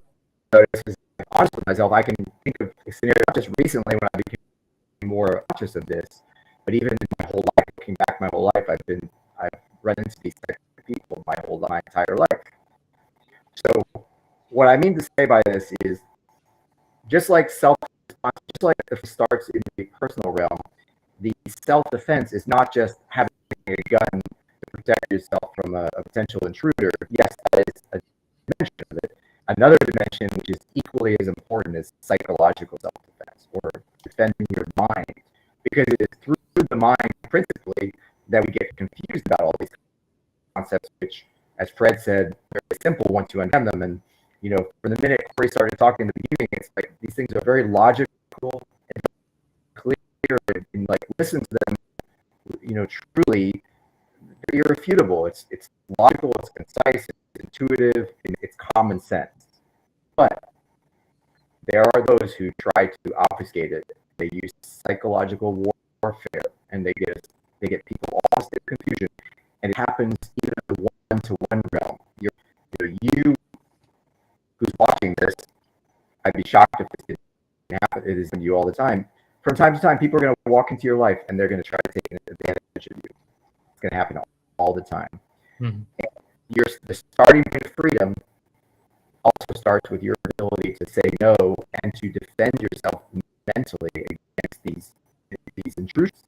noticed is, honest with myself, I can think of a scenario not just recently when I became more conscious of this, but even in my whole life, looking back my whole life, I've run into these types of people my entire life. So what I mean to say by this is, just like just like if it starts in the personal realm, the self-defense is not just having a gun to protect yourself from a potential intruder. Yes, that is a dimension of it. Another dimension, which is equally as important, is psychological self-defense, or defending your mind, because it is through the mind, principally, that we get confused about all these concepts, which, as Fred said, are very simple once you understand them. And from the minute Corey started talking in the beginning, it's like these things are very logical and clear, and like listen to them, truly, they're irrefutable. It's logical, it's concise, it's intuitive, and it's common sense. But there are those who try to obfuscate it. They use psychological warfare, and they get people all in confusion. And it happens even in the one-to-one realm. You who's watching this, I'd be shocked if this didn't happen. It is in you all the time. From time to time, people are going to walk into your life, and they're going to try to take advantage of you. It's going to happen all the time. Mm-hmm. The starting point of freedom also starts with your ability to say no and to defend yourself mentally against these intrusions,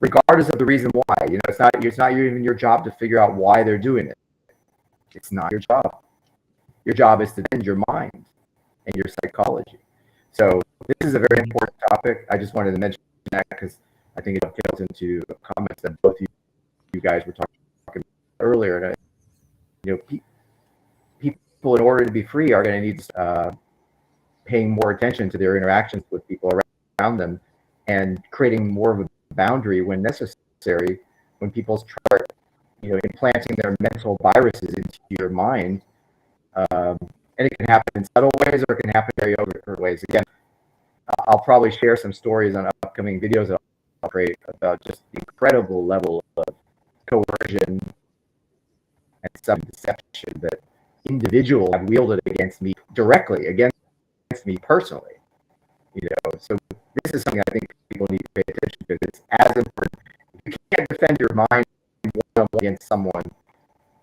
regardless of the reason why. It's not even your job to figure out why they're doing it. It's not your job. Your job is to defend your mind and your psychology. So this is a very important topic. I just wanted to mention that because I think it dovetails into comments that both you guys were talking about earlier. And people, in order to be free, are going to need paying more attention to their interactions with people around them, and creating more of a boundary when necessary. When people start, implanting their mental viruses into your mind, and it can happen in subtle ways, or it can happen in very overt ways. Again, I'll probably share some stories on upcoming videos that I'll create about just the incredible level of coercion and some deception that individuals have wielded against me, directly against me personally. So this is something I think people need to pay attention to, because it's as important. If you can't defend your mind against someone,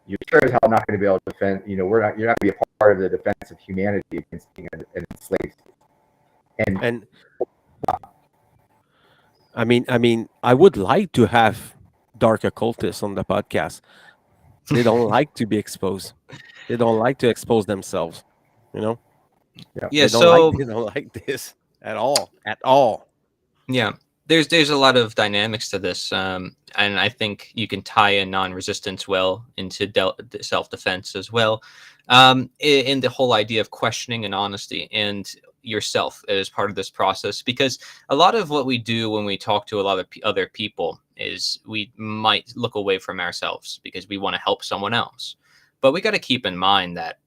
you're sure as hell not going to be able to defend. You're not going to be a part of the defense of humanity against being an enslaved. And I mean, I would like to have dark occultists on the podcast. They don't like to be exposed. They don't like to expose themselves. Yeah. They don't like this at all. At all. Yeah. There's a lot of dynamics to this, and I think you can tie in non-resistance well into self-defense as well, in the whole idea of questioning and honesty and yourself as part of this process. Because a lot of what we do when we talk to a lot of other people is we might look away from ourselves because we want to help someone else, but we got to keep in mind that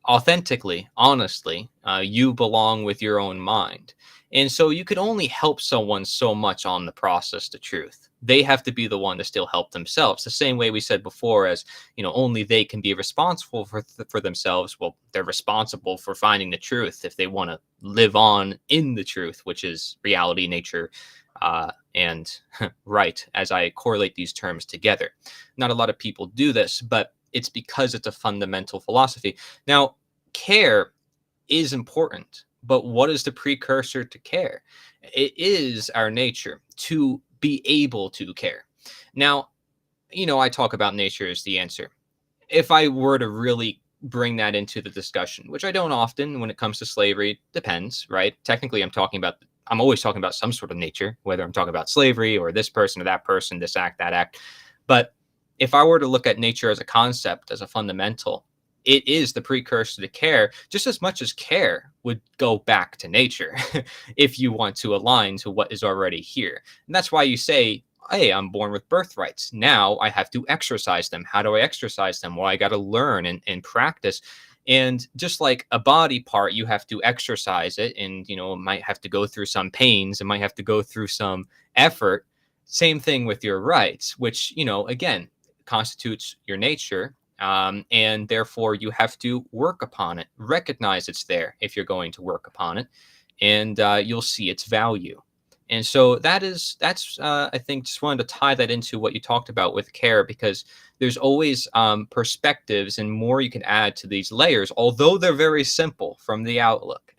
authentically, honestly, you belong with your own mind. And so you could only help someone so much on the process to truth. They have to be the one to still help themselves. The same way we said before, as only they can be responsible for themselves. Well, they're responsible for finding the truth if they want to live on in the truth, which is reality, nature, and right, as I correlate these terms together. Not a lot of people do this, but it's because it's a fundamental philosophy. Now, care is important, but what is the precursor to care? It is our nature to be able to care. Now, I talk about nature as the answer. If I were to really bring that into the discussion, which I don't often when it comes to slavery, depends, right? Technically, I'm always talking about some sort of nature, whether I'm talking about slavery or this person or that person, this act, that act. But if I were to look at nature as a concept, as a fundamental, it is the precursor to care, just as much as care would go back to nature if you want to align to what is already here. And that's why you say hey, I'm born with birthrights. Now I have to exercise them. How do I exercise them? Well, I got to learn and practice. And just like a body part, you have to exercise it, and it might have to go through some pains, it might have to go through some effort. Same thing with your rights, which again constitutes your nature. And therefore you have to work upon it, recognize it's there if you're going to work upon it, and you'll see its value. And so that's I think, just wanted to tie that into what you talked about with care, because there's always perspectives and more you can add to these layers, although they're very simple from the outlook.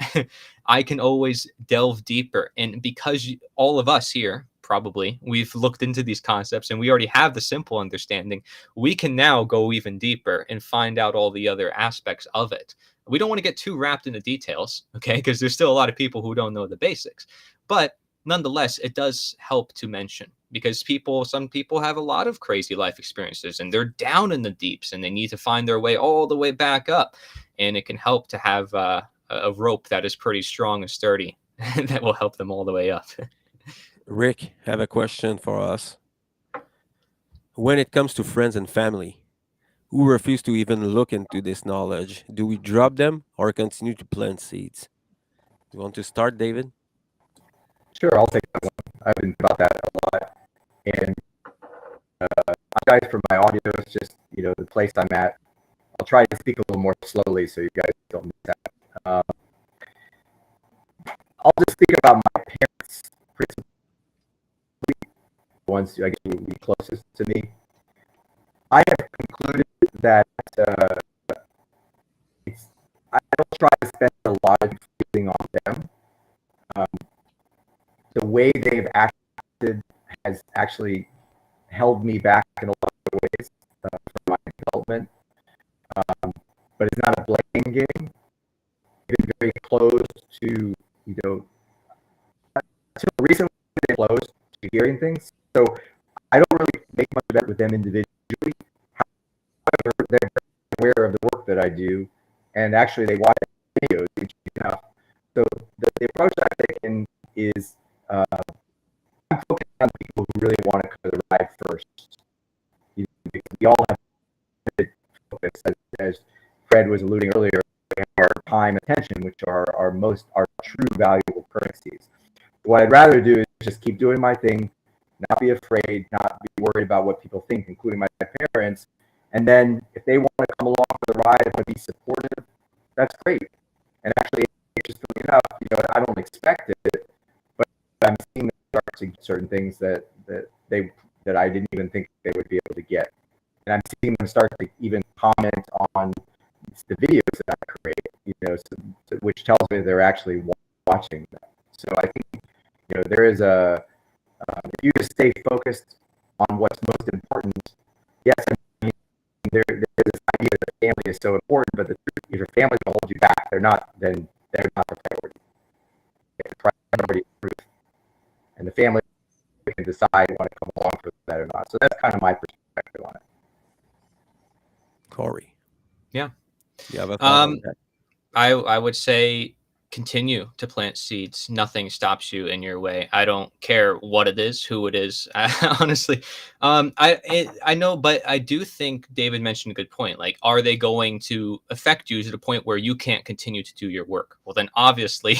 I can always delve deeper, and because all of us here, probably, we've looked into these concepts and we already have the simple understanding, we can now go even deeper and find out all the other aspects of it. We don't want to get too wrapped in the details, okay, because there's still a lot of people who don't know the basics, but nonetheless, it does help to mention, because some people have a lot of crazy life experiences and they're down in the deeps and they need to find their way all the way back up. And it can help to have a rope that is pretty strong and sturdy that will help them all the way up. Rick, have a question for us. When it comes to friends and family who refuse to even look into this knowledge, do we drop them or continue to plant seeds? You want to start, David? Sure, I'll take that one. I've been about that a lot. And guys, for my audio, it's just, the place I'm at. I'll try to speak a little more slowly so you guys don't miss that. I'll just speak about my parents, principally, the ones who I guess would be closest to me. I have concluded that I don't try to spend a lot of feeling on them. The way they've acted has actually held me back in a lot of ways for my development. But it's not a blame game. I've been very close to, until recently, close to hearing things. So I don't really make much of that with them individually. However, they're aware of the work that I do, and actually they watch videos. So the approach I've taken is I'm focused on people who really want to cover the ride first. We all have focus, as Fred was alluding earlier, our time and attention, which are our true valuable currencies. What I'd rather do is just keep doing my thing, not be afraid, not be worried about what people think, including my parents. And then if they want to come along for the ride and want to be supportive, that's great. And actually, interestingly enough, I don't expect it, but I'm seeing them start to get certain things that I didn't even think they would be able to get. And I'm seeing them start to even comment on the videos that I create, which tells me they're actually watching them. So I think, there is if you just stay focused on what's most important. Yes, there's this idea that family is so important, but if your family will hold you back, they're not the priority. The priority is truth, and the family can decide want to come along for that or not. So that's kind of my perspective on it. Corey. Yeah. You have a thought on that? I would say continue to plant seeds. Nothing stops you in your way. I don't care what it is, who it is. Honestly, I know, but I do think David mentioned a good point. Like, are they going to affect you to the point where you can't continue to do your work? Well, then obviously,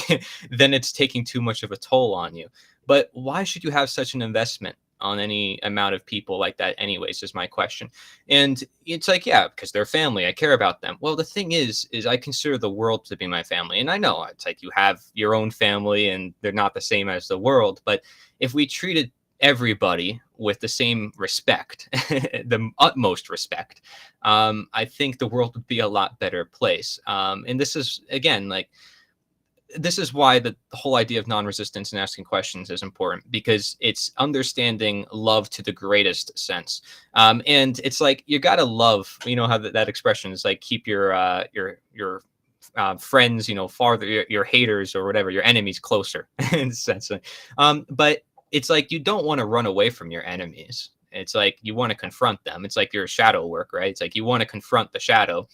then it's taking too much of a toll on you. But why should you have such an investment on any amount of people like that anyways, is my question. And it's like, yeah, because they're family, I care about them. Well, the thing is I consider the world to be my family. And I know it's like you have your own family and they're not the same as the world. But if we treated everybody with the same respect, the utmost respect, I think the world would be a lot better place. And this is, again, like, this is why the whole idea of non-resistance and asking questions is important, because it's understanding love to the greatest sense. And it's like, you got to love, how that expression is like, keep your friends, farther, your haters or whatever, your enemies closer in a sense. But it's like, you don't want to run away from your enemies. It's like, you want to confront them. It's like your shadow work, right? It's like, you want to confront the shadow.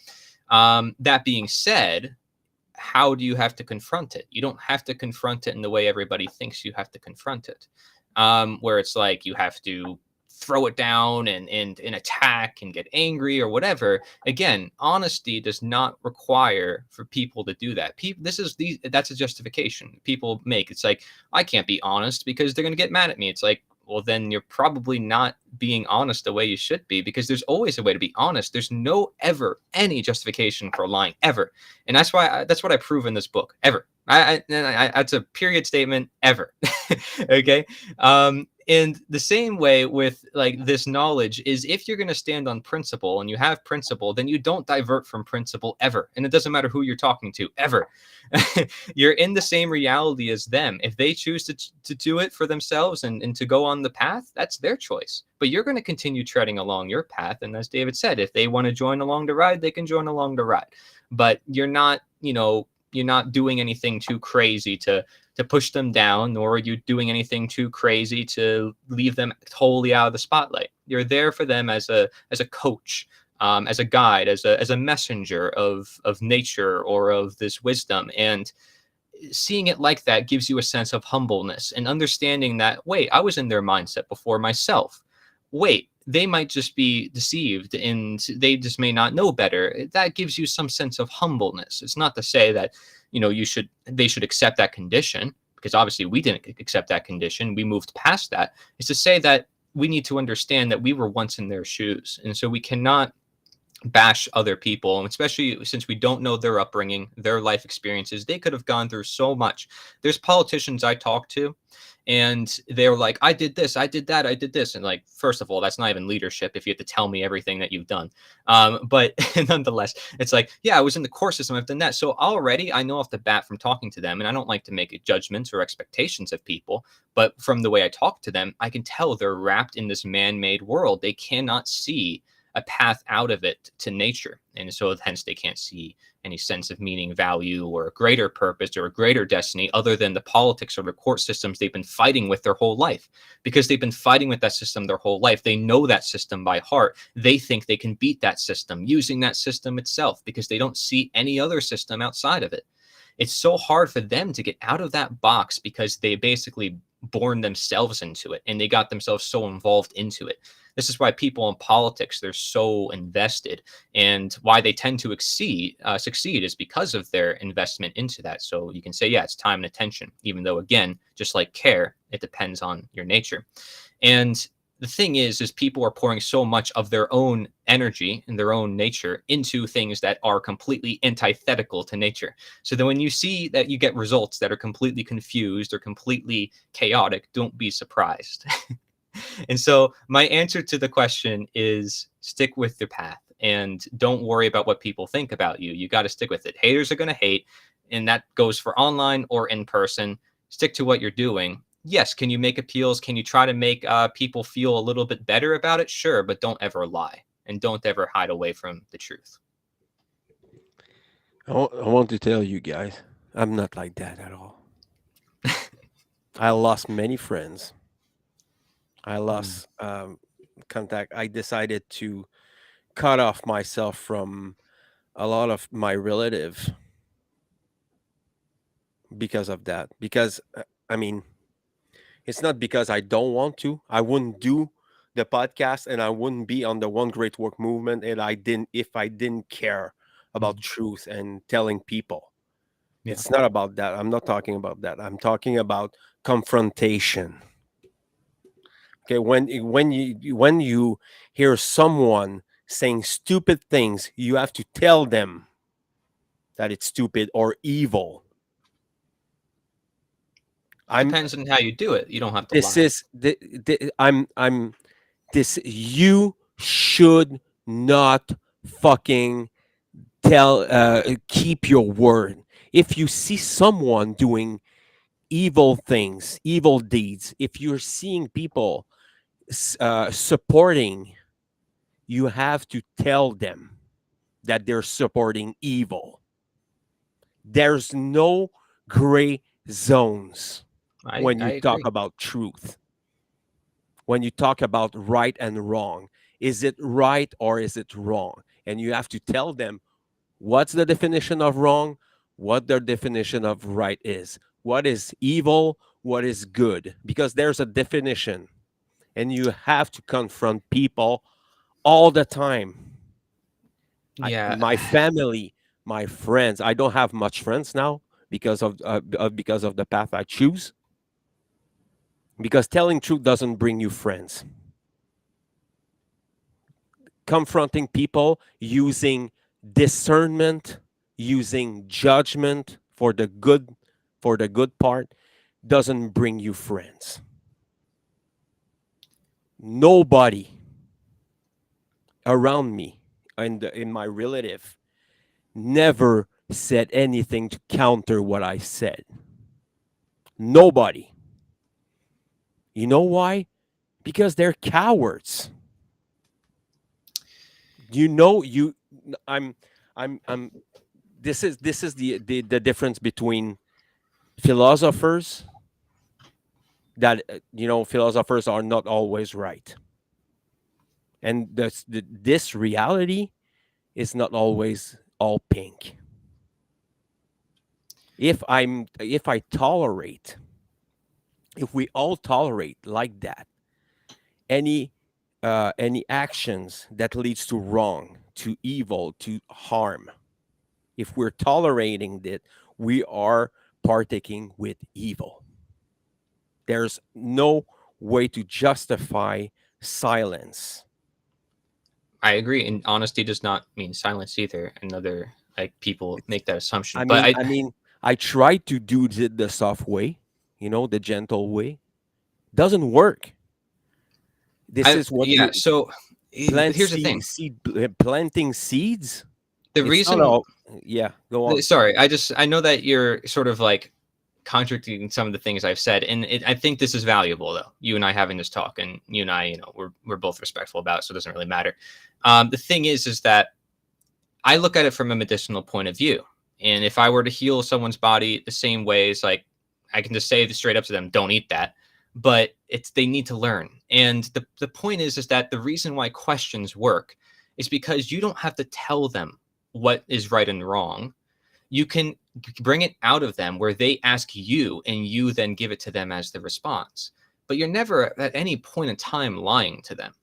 That being said, how do you have to confront it? You don't have to confront it in the way everybody thinks you have to confront it. where it's like you have to throw it down and attack and get angry or whatever. Again, honesty does not require for people to do that. That's a justification people make. It's like, I can't be honest because they're going to get mad at me. It's like, well, then you're probably not being honest the way you should be, because there's always a way to be honest. There's no ever any justification for lying ever. And that's what I prove in this book ever. That's a period statement ever. Okay. And the same way with like this knowledge is, if you're going to stand on principle and you have principle, then you don't divert from principle ever. And it doesn't matter who you're talking to ever. You're in the same reality as them. If they choose to do it for themselves and to go on the path, that's their choice. But you're going to continue treading along your path. And as David said, if they want to join along the ride, they can join along the ride. But you're not doing anything too crazy to push them down, nor are you doing anything too crazy to leave them totally out of the spotlight. You're there for them as a coach, as a guide, as a messenger of nature or of this wisdom. And seeing it like that gives you a sense of humbleness and understanding that, wait, I was in their mindset before myself. Wait, they might just be deceived and they just may not know better. That gives you some sense of humbleness. It's not to say that, they should accept that condition, because obviously we didn't accept that condition. We moved past that. It's to say that we need to understand that we were once in their shoes. And so we cannot bash other people, and especially since we don't know their upbringing, their life experiences. They could have gone through so much. There's politicians I talk to, and they're like, I did this, I did that, I did this. And like, first of all, that's not even leadership if you have to tell me everything that you've done. But nonetheless, it's like, yeah, I was in the court system, I've done that. So already I know off the bat from talking to them, and I don't like to make judgments or expectations of people, but from the way I talk to them, I can tell they're wrapped in this man-made world. They cannot see a path out of it to nature. And so hence they can't see any sense of meaning, value, or a greater purpose or a greater destiny other than the politics or the court systems they've been fighting with their whole life. Because they've been fighting with that system their whole life. They know that system by heart. They think they can beat that system using that system itself, because they don't see any other system outside of it. It's so hard for them to get out of that box, because they basically born themselves into it and they got themselves so involved into it. This is why people in politics, they're so invested, and why they tend to succeed is because of their investment into that. So you can say, yeah, it's time and attention, even though, again, just like care, it depends on your nature. And the thing is people are pouring so much of their own energy and their own nature into things that are completely antithetical to nature. So then when you see that you get results that are completely confused or completely chaotic, don't be surprised. And so my answer to the question is, stick with your path and don't worry about what people think about you. You got to stick with it. Haters are going to hate, and that goes for online or in person. Stick to what you're doing. Yes, can you make appeals? Can you try to make people feel a little bit better about it? Sure, but don't ever lie, and don't ever hide away from the truth. I want to tell you guys, I'm not like that at all. I lost many friends. I lost contact. I decided to cut off myself from a lot of my relatives because of that. Because, I mean, it's not because I don't want to. I wouldn't do the podcast, and I wouldn't be on the One Great Work movement if I didn't care about truth and telling people. Yeah. It's not about that. I'm not talking about that. I'm talking about confrontation. Okay, when you hear someone saying stupid things, you have to tell them that it's stupid or evil. Depends on how you do it. You don't have to this lie. Is I'm this you should not fucking keep your word. If you see someone doing evil things, evil deeds, if you're seeing people supporting, you have to tell them that they're supporting evil. There's no gray zones when you talk about truth. When you talk about right and wrong, is it right or is it wrong? And you have to tell them what's the definition of wrong, what their definition of right is. What is evil? what is good, because there's a definition, and you have to confront people all the time. Yeah. My family, my friends. I don't have much friends now because of the path I choose. Because telling truth doesn't bring you friends. Confronting people using discernment, using judgment for the good part, doesn't bring you friends. Nobody around me and in my relative never said anything to counter what I said. Nobody. You know why? Because they're cowards. You know, you I'm I'm this is the difference between philosophers that philosophers are not always right. And this reality is not always all pink. If I tolerate, if we all tolerate like that, any actions that leads to wrong, to evil, to harm, if we're tolerating it, we are partaking with evil. There's no way to justify silence. I agree, and honesty does not mean silence either. Another like people It's, make that assumption, I but mean, I mean, I try to do the soft way, the gentle way. Doesn't work. This is what yeah. you So here's the thing: planting seeds. the It's not reason. all. Yeah, go on. Sorry, I know that you're sort of like contradicting some of the things I've said, and I think this is valuable though. You and I having this talk, and you and I, we're both respectful about it, so it doesn't really matter. The thing is that I look at it from a medicinal point of view. And if I were to heal someone's body the same ways, like I can just say straight up to them, don't eat that. But they need to learn. And the point is that the reason why questions work is because you don't have to tell them what is right and wrong. You can bring it out of them where they ask you and you then give it to them as the response. But you're never at any point in time lying to them.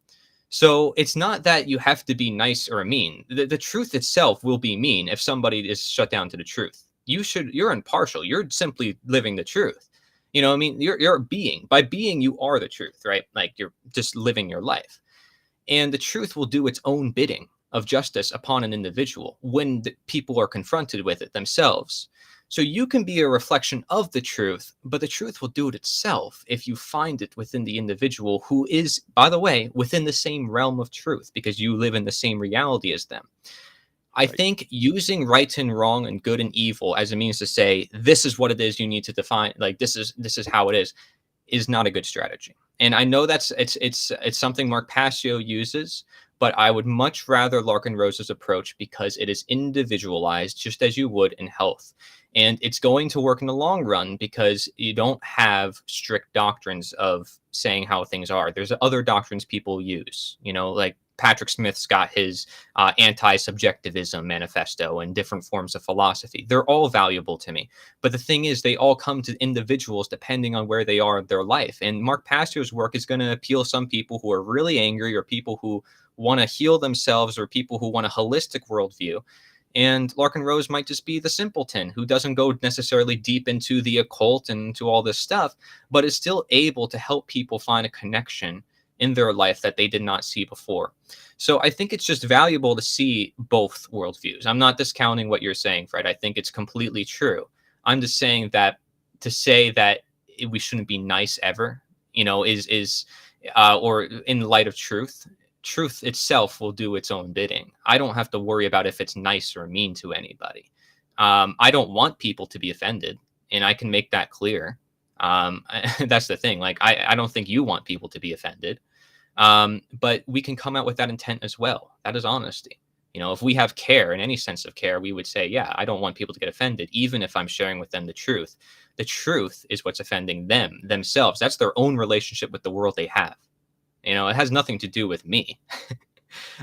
So it's not that you have to be nice or mean. The truth itself will be mean if somebody is shut down to the truth. You're impartial. You're simply living the truth. I mean, you're a being. By being, you are the truth, right? Like you're just living your life. And the truth will do its own bidding of justice upon an individual when the people are confronted with it themselves. So you can be a reflection of the truth, but the truth will do it itself if you find it within the individual who is, by the way, within the same realm of truth because you live in the same reality as them. I Right. think using right and wrong and good and evil as a means to say this is what it is you need to define, like this is how it is not a good strategy. And I know that's it's something Mark Passio uses, but I would much rather Larkin Rose's approach because it is individualized just as you would in health. And it's going to work in the long run because you don't have strict doctrines of saying how things are. There's other doctrines people use, like Patrick Smith's got his anti-subjectivism manifesto and different forms of philosophy. They're all valuable to me. But the thing is, they all come to individuals depending on where they are in their life. And Mark Pastor's work is going to appeal some people who are really angry or people who want to heal themselves or people who want a holistic worldview. And Larkin Rose might just be the simpleton who doesn't go necessarily deep into the occult and into all this stuff, but is still able to help people find a connection in their life that they did not see before. So I think it's just valuable to see both worldviews. I'm not discounting what you're saying, Fred. I think it's completely true. I'm just saying that to say that we shouldn't be nice ever, is or in light of truth itself will do its own bidding. I don't have to worry about if it's nice or mean to anybody. I don't want people to be offended, and I can make that clear. That's the thing. Like, I don't think you want people to be offended. But we can come out with that intent as well. That is honesty. If we have care in any sense of care, we would say, yeah, I don't want people to get offended, even if I'm sharing with them the truth. The truth is what's offending them, themselves. That's their own relationship with the world they have. It has nothing to do with me.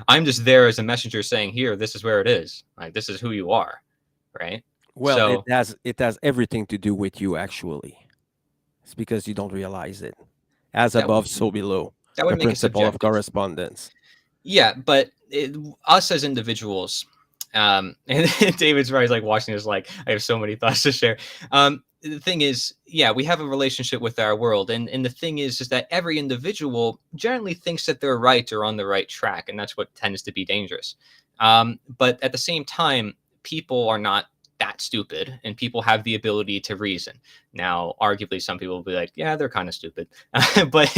I'm just there as a messenger saying, here, this is where it is. Like, this is who you are. Right. Well, So it has everything to do with you, actually. It's because you don't realize it. As That above, so below. that The would make it principle of subjective. correspondence. Yeah, but us as individuals, and David's right, he's like watching this like, I have so many thoughts to share. The thing is, yeah, we have a relationship with our world, and the thing is that every individual generally thinks that they're right or on the right track, and that's what tends to be dangerous. But at the same time, people are not that stupid, and people have the ability to reason. Now, arguably, some people will be like, yeah, they're kind of stupid. but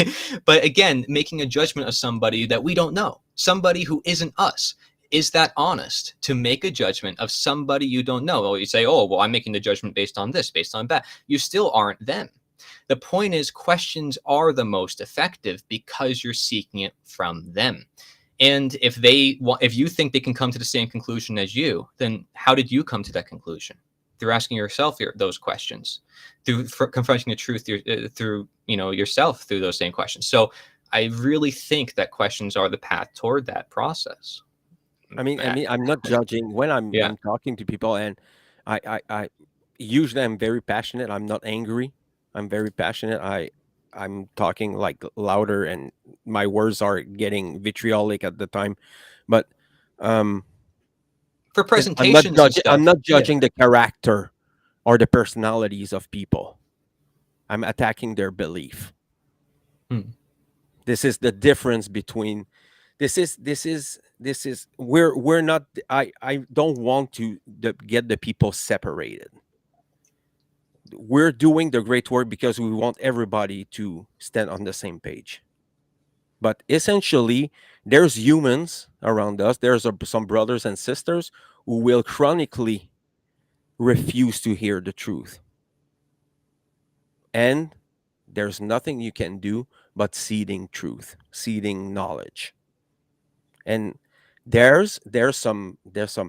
but again, making a judgment of somebody that we don't know, somebody who isn't us, is that honest to make a judgment of somebody you don't know? Or you say, oh, well, I'm making the judgment based on this, based on that. You still aren't them. The point is, questions are the most effective because you're seeking it from them. And if you think they can come to the same conclusion as you, then how did you come to that conclusion? Through asking yourself those questions, through confronting the truth through yourself through those same questions. So I really think that questions are the path toward that process. I'm not judging when Yeah. I'm talking to people, and I usually I'm very passionate. I'm not angry. I'm very passionate. I'm talking like louder, and my words are getting vitriolic at the time. But um, For I'm not presentations and judging. I'm stuff. not Yeah. judging the character or the personalities of people. I'm attacking their belief. Hmm. This is the difference between we're not. I don't want to get the people separated. We're doing the great work because we want everybody to stand on the same page. But essentially, there's humans around us. There's some brothers and sisters who will chronically refuse to hear the truth, and there's nothing you can do but seeding truth, seeding knowledge. And there's some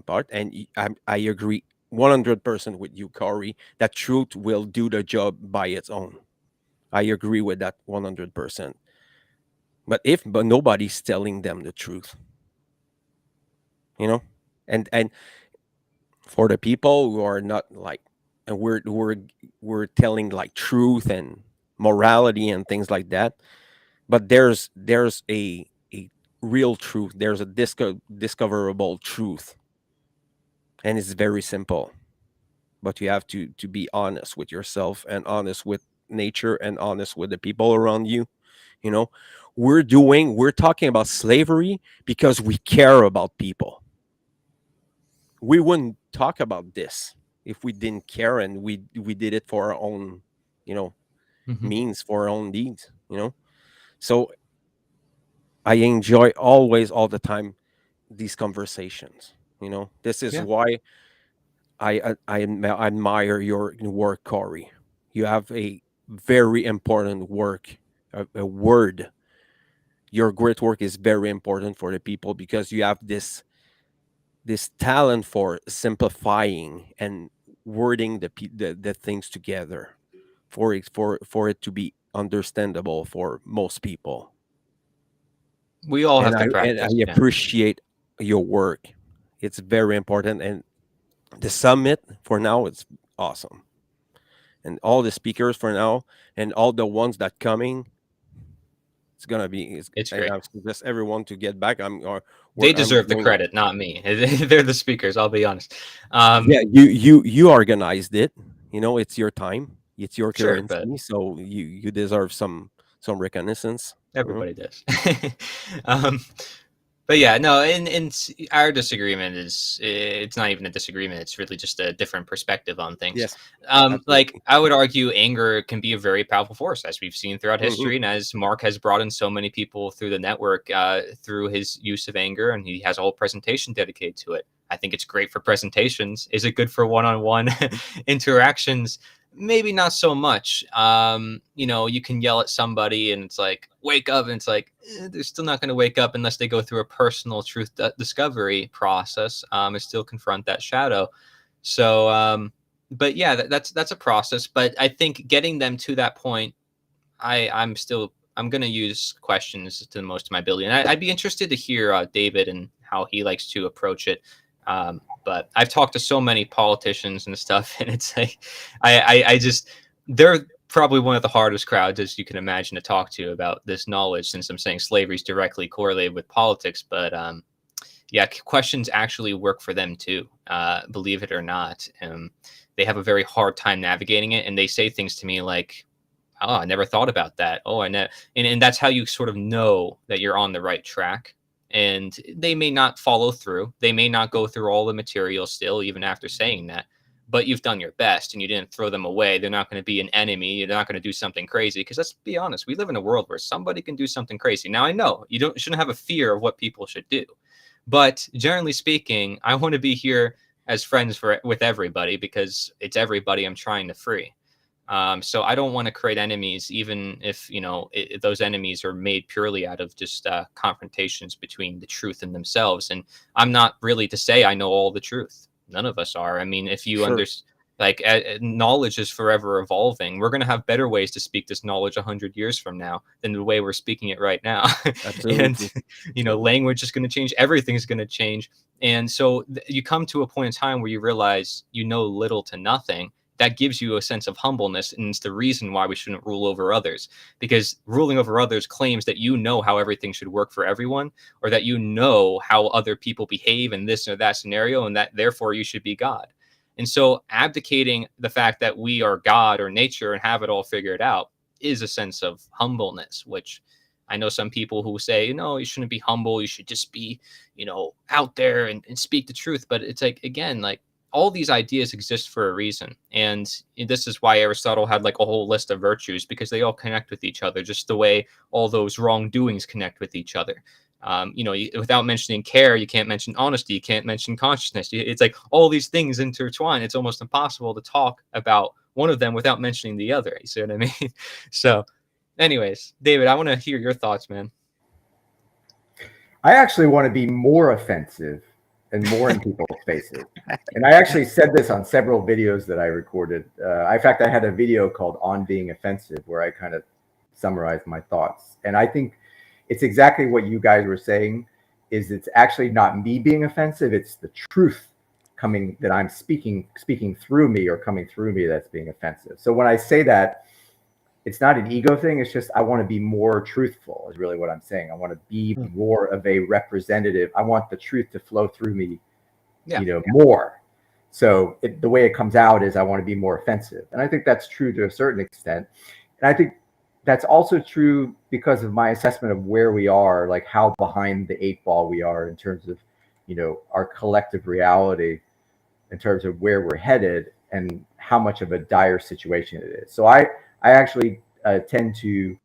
part, and I agree 100% with you, Corey, that truth will do the job by its own. I agree with that 100%. But nobody's telling them the truth, you know, and for the people who are not like, and we're telling like truth and morality and things like that. But there's a real truth. There's a discoverable truth, and it's very simple. But you have to be honest with yourself, and honest with nature, and honest with the people around you. You know, we're talking about slavery because we care about people. We wouldn't talk about this if we didn't care, and we did it for our own, you know, Mhm. means, for our own deeds. So I enjoy always, all the time, these conversations. This is Yeah. why I admire your work, Corey. You have a very important work, a word. Your great work is very important for the people because you have this talent for simplifying and wording the things together for it to be understandable for most people. We all And have to I practice. Yeah. appreciate your work. It's very important, and the summit for now is awesome, and all the speakers for now, and all the ones that coming, it's gonna be. It's And great. I suggest everyone to get back. They I'm deserve the going. credit, not me. They're the speakers. I'll be honest. Yeah, you organized it. It's your time. It's your Sure, but currency, so you deserve some reconnaissance. everybody does. um, but yeah, no, and our disagreement it's not even a disagreement. It's really just a different perspective on things. Yes, Like absolutely. I would argue, anger can be a very powerful force, as we've seen throughout Hmm. history, and as Mark has brought in so many people through the network through his use of anger, and he has a whole presentation dedicated to it. I think it's great for presentations. Is it good for one-on-one interactions? Maybe not so much. You can yell at somebody and it's like, wake up. And it's like, they're still not going to wake up unless they go through a personal truth discovery process and still confront that shadow. So, but yeah, that's a process. But I think getting them to that point, I'm going to use questions to the most of my ability. And I'd be interested to hear David and how he likes to approach it. But I've talked to so many politicians and stuff, and it's like, I just, they're probably one of the hardest crowds, as you can imagine, to talk to about this knowledge, since I'm saying slavery is directly correlated with politics. But yeah, questions actually work for them too, believe it or not. They have a very hard time navigating it, and they say things to me like, "Oh, I never thought about that. Oh, I know," and that's how you sort of know that you're on the right track. And they may not follow through. They may not go through all the material still, even after saying that. But you've done your best, and you didn't throw them away. They're not going to be an enemy. You're not going to do something crazy. Because let's be honest, we live in a world where somebody can do something crazy. Now I know you shouldn't have a fear of what people should do, but generally speaking, I want to be here as friends with everybody, because it's everybody I'm trying to free. So I don't want to create enemies, even if, those enemies are made purely out of just confrontations between the truth and themselves. And I'm not really to say I know all the truth. None of us are. I mean, if you Sure. knowledge is forever evolving. We're going to have better ways to speak this knowledge 100 years from now than the way we're speaking it right now. And, Absolutely. language is going to change. Everything's going to change. And so you come to a point in time where you realize you know little to nothing. That gives you a sense of humbleness, and it's the reason why we shouldn't rule over others, because ruling over others claims that you know how everything should work for everyone, or that you know how other people behave in this or that scenario, and that therefore you should be God. And so abdicating the fact that we are God or nature and have it all figured out is a sense of humbleness, which I know some people who say, no, you shouldn't be humble. You should just be, out there and speak the truth. But it's like, again, like, all these ideas exist for a reason. And this is why Aristotle had like a whole list of virtues, because they all connect with each other, just the way all those wrongdoings connect with each other. Without mentioning care, you can't mention honesty, you can't mention consciousness. It's like all these things intertwine. It's almost impossible to talk about one of them without mentioning the other. You see what I mean? So anyways, David, I want to hear your thoughts, man. I actually want to be more offensive and more in people's faces. And I actually said this on several videos that I recorded. In fact, I had a video called On Being Offensive, where I kind of summarized my thoughts. And I think it's exactly what you guys were saying, is it's actually not me being offensive. It's the truth coming that I'm speaking through me, or coming through me, that's being offensive. So when I say that, it's not an ego thing. It's just, I want to be more truthful is really what I'm saying. I want to be more of a representative. I want the truth to flow through me, more. So the way it comes out is I want to be more offensive. And I think that's true to a certain extent. And I think that's also true because of my assessment of where we are, like how behind the 8 ball we are in terms of, our collective reality, in terms of where we're headed and how much of a dire situation it is. So I actually tend to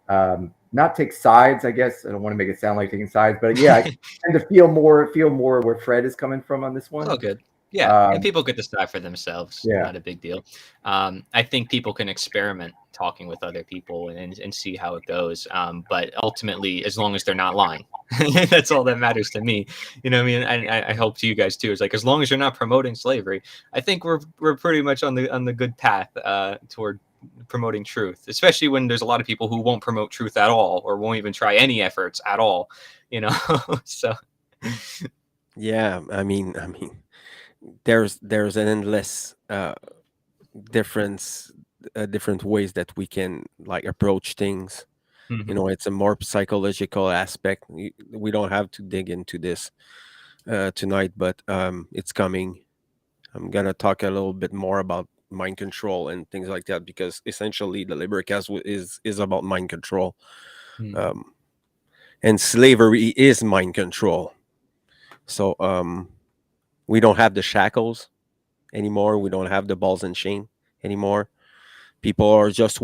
not take sides, I guess. I don't want to make it sound like taking sides, but yeah, I tend to feel more where Fred is coming from on this one. Oh, good. Yeah, and people get to decide for themselves. Yeah. Not a big deal. I think people can experiment talking with other people and see how it goes. But ultimately, as long as they're not lying, that's all that matters to me. You know what I mean? I hope to you guys too. It's like, as long as you're not promoting slavery, I think we're pretty much on the good path toward promoting truth, especially when there's a lot of people who won't promote truth at all, or won't even try any efforts at all. So Yeah, I mean, there's an endless different ways that we can like approach things. mhm. It's a more psychological aspect. We don't have to dig into this tonight, but it's coming. I'm gonna talk a little bit more about mind control and things like that, because essentially the LIBERcast is about mind control, Mm. and slavery is mind control. So we don't have the shackles anymore. We don't have the balls and chain anymore. People are just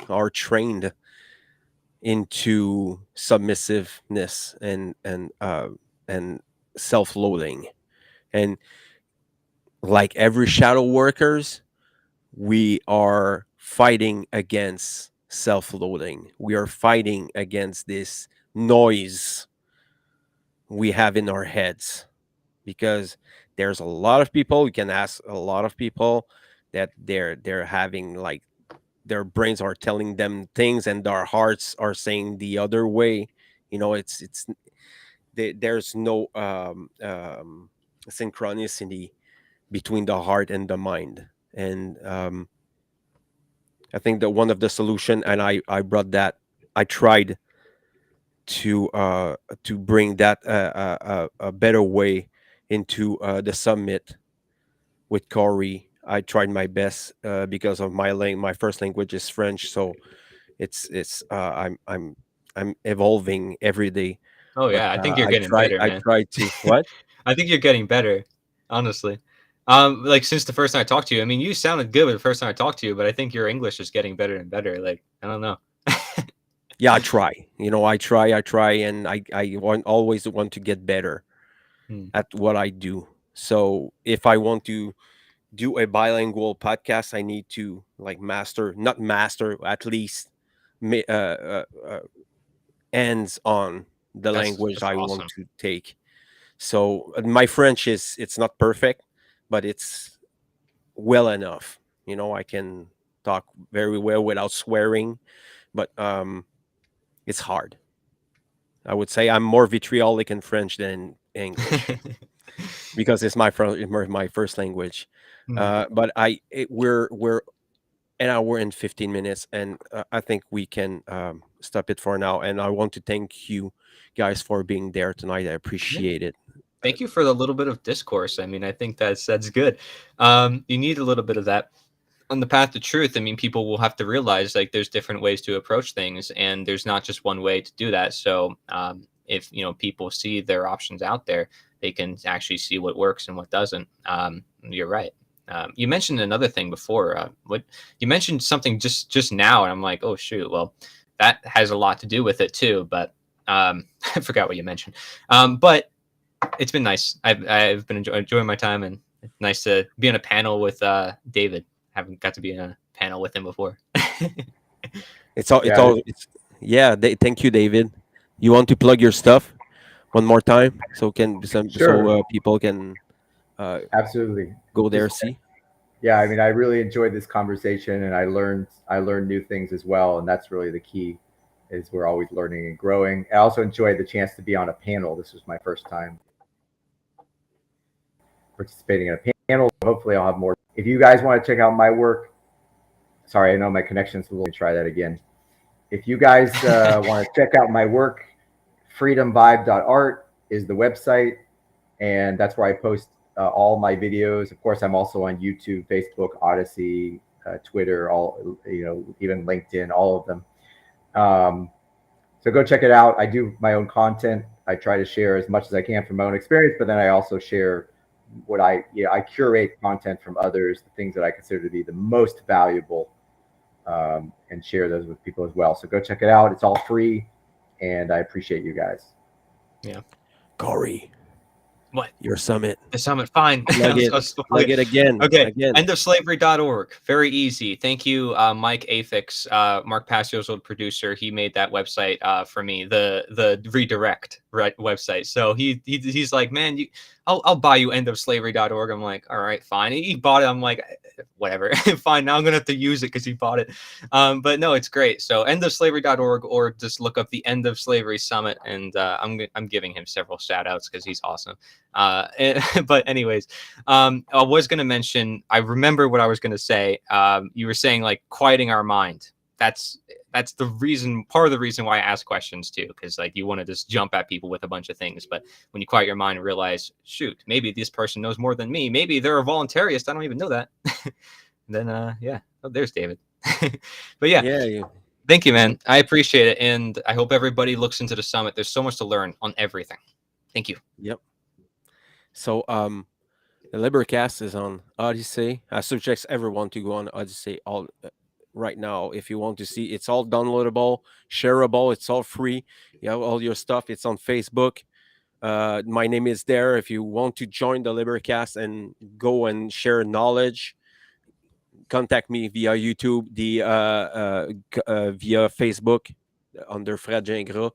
are trained into submissiveness and self-loathing. And like every shadow workers, we are fighting against self-loathing. We are fighting against this noise we have in our heads, because there's a lot of people, you can ask a lot of people, that they're having like their brains are telling them things and their hearts are saying the other way. It's there's no synchronicity between the heart and the mind. And I think that one of the solution, and I brought that. I tried to bring that a better way into the summit with Corey. I tried my best because of my first language is French, so I'm evolving every day. Oh But yeah, I think you're getting better, I man. try to what? I think you're getting better, honestly. Like since the first time I talked to you, I mean, you sounded good the first time I talked to you, but I think your English is getting better and better. Like I don't know. Yeah, I try. I try, and I always want to get better Hmm. at what I do. So if I want to do a bilingual podcast, I need to like not master, at least ends on the language That's I want awesome. to take. So my French is it's not perfect, but it's well enough. I can talk very well without swearing, but it's hard. I would say I'm more vitriolic in French than English because it's my first language. Hmm. But we're an hour and 15 minutes, and I think we can stop it for now. And I want to thank you guys for being there tonight. I Yeah. appreciate it. Thank you for the little bit of discourse. I mean, I think that's good. You need a little bit of that on the path to truth. I mean, people will have to realize like there's different ways to approach things, and there's not just one way to do that. So, if people see their options out there, they can actually see what works and what doesn't. You're right. You mentioned another thing before. What you mentioned something just now, and I'm like, oh shoot. Well, that has a lot to do with it too. But I forgot what you mentioned. But it's been nice. I've been enjoying my time, and it's nice to be on a panel with David. Haven't got to be in a panel with him before. Yeah, Yeah. Thank you, David. You want to plug your stuff one more time so sure, people can uh, absolutely. go there Just see. yeah, I mean, I really enjoyed this conversation, and I learned new things as well, and that's really the key. Is we're always learning and growing. I also enjoyed the chance to be on a panel. This was my first time participating in a panel. Hopefully, I'll have more. If you guys want to check out my work, sorry, I know my connection's a little. Try that again. If you guys want to check out my work, freedomvibe.art is the website, and that's where I post all my videos. Of course, I'm also on YouTube, Facebook, Odysee, Twitter, all even LinkedIn, all of them. So go check it out. I do my own content. I try to share as much as I can from my own experience, but then I also share what I curate content from others, the things that I consider to be the most valuable, and share those with people as well. So go check it out. It's all free, and I appreciate you guys. Yeah. Corey, What? your summit. The summit. Fine. Plug it. Plug it again. Okay. Again. Endofslavery.org. Very easy. Thank you, Mike Afix, Mark Passio's old producer. He made that website for me, the redirect website. So he's like, man, I'll buy you endofslavery.org. I'm like, all right, fine. He bought it. I'm like, whatever. Fine. Now I'm gonna have to use it because he bought it. But no, it's great. So endofslavery.org, or just look up the End of Slavery Summit, and I'm giving him several shout outs because he's awesome. But anyways, I was going to mention, I remember what I was going to say. You were saying like quieting our mind. That's the reason, part of the reason why I ask questions too, because like you want to just jump at people with a bunch of things, but when you quiet your mind and realize, shoot, maybe this person knows more than me, maybe they're a voluntarist, I don't even know that. Then yeah, oh, there's David. But yeah, Yeah. thank you, man. I appreciate it, and I hope everybody looks into the summit. There's so much to learn on everything. Thank you. Yep. So the LIBERcast is on Odysee. I suggest everyone to go on Odysee all right now if you want to see. It's all downloadable, shareable. It's all free. You have all your stuff. It's on Facebook. My name is there. If you want to join the LIBERcast and go and share knowledge, contact me via YouTube, via Facebook under Fred Gingras.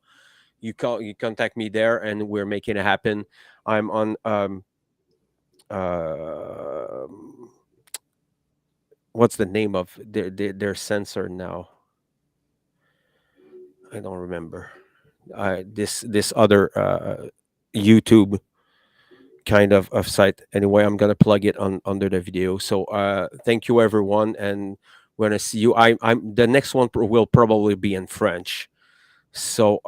You contact me there, and we're making it happen. I'm on uh, what's the name of their sensor now? I don't remember. This other YouTube kind of site. Anyway, I'm gonna plug it on under the video. So thank you everyone, and we're gonna see you. I'm the next one will probably be in French. So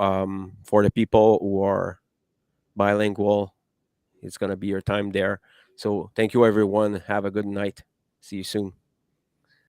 for the people who are bilingual, it's gonna be your time there. So thank you everyone. Have a good night. See you soon.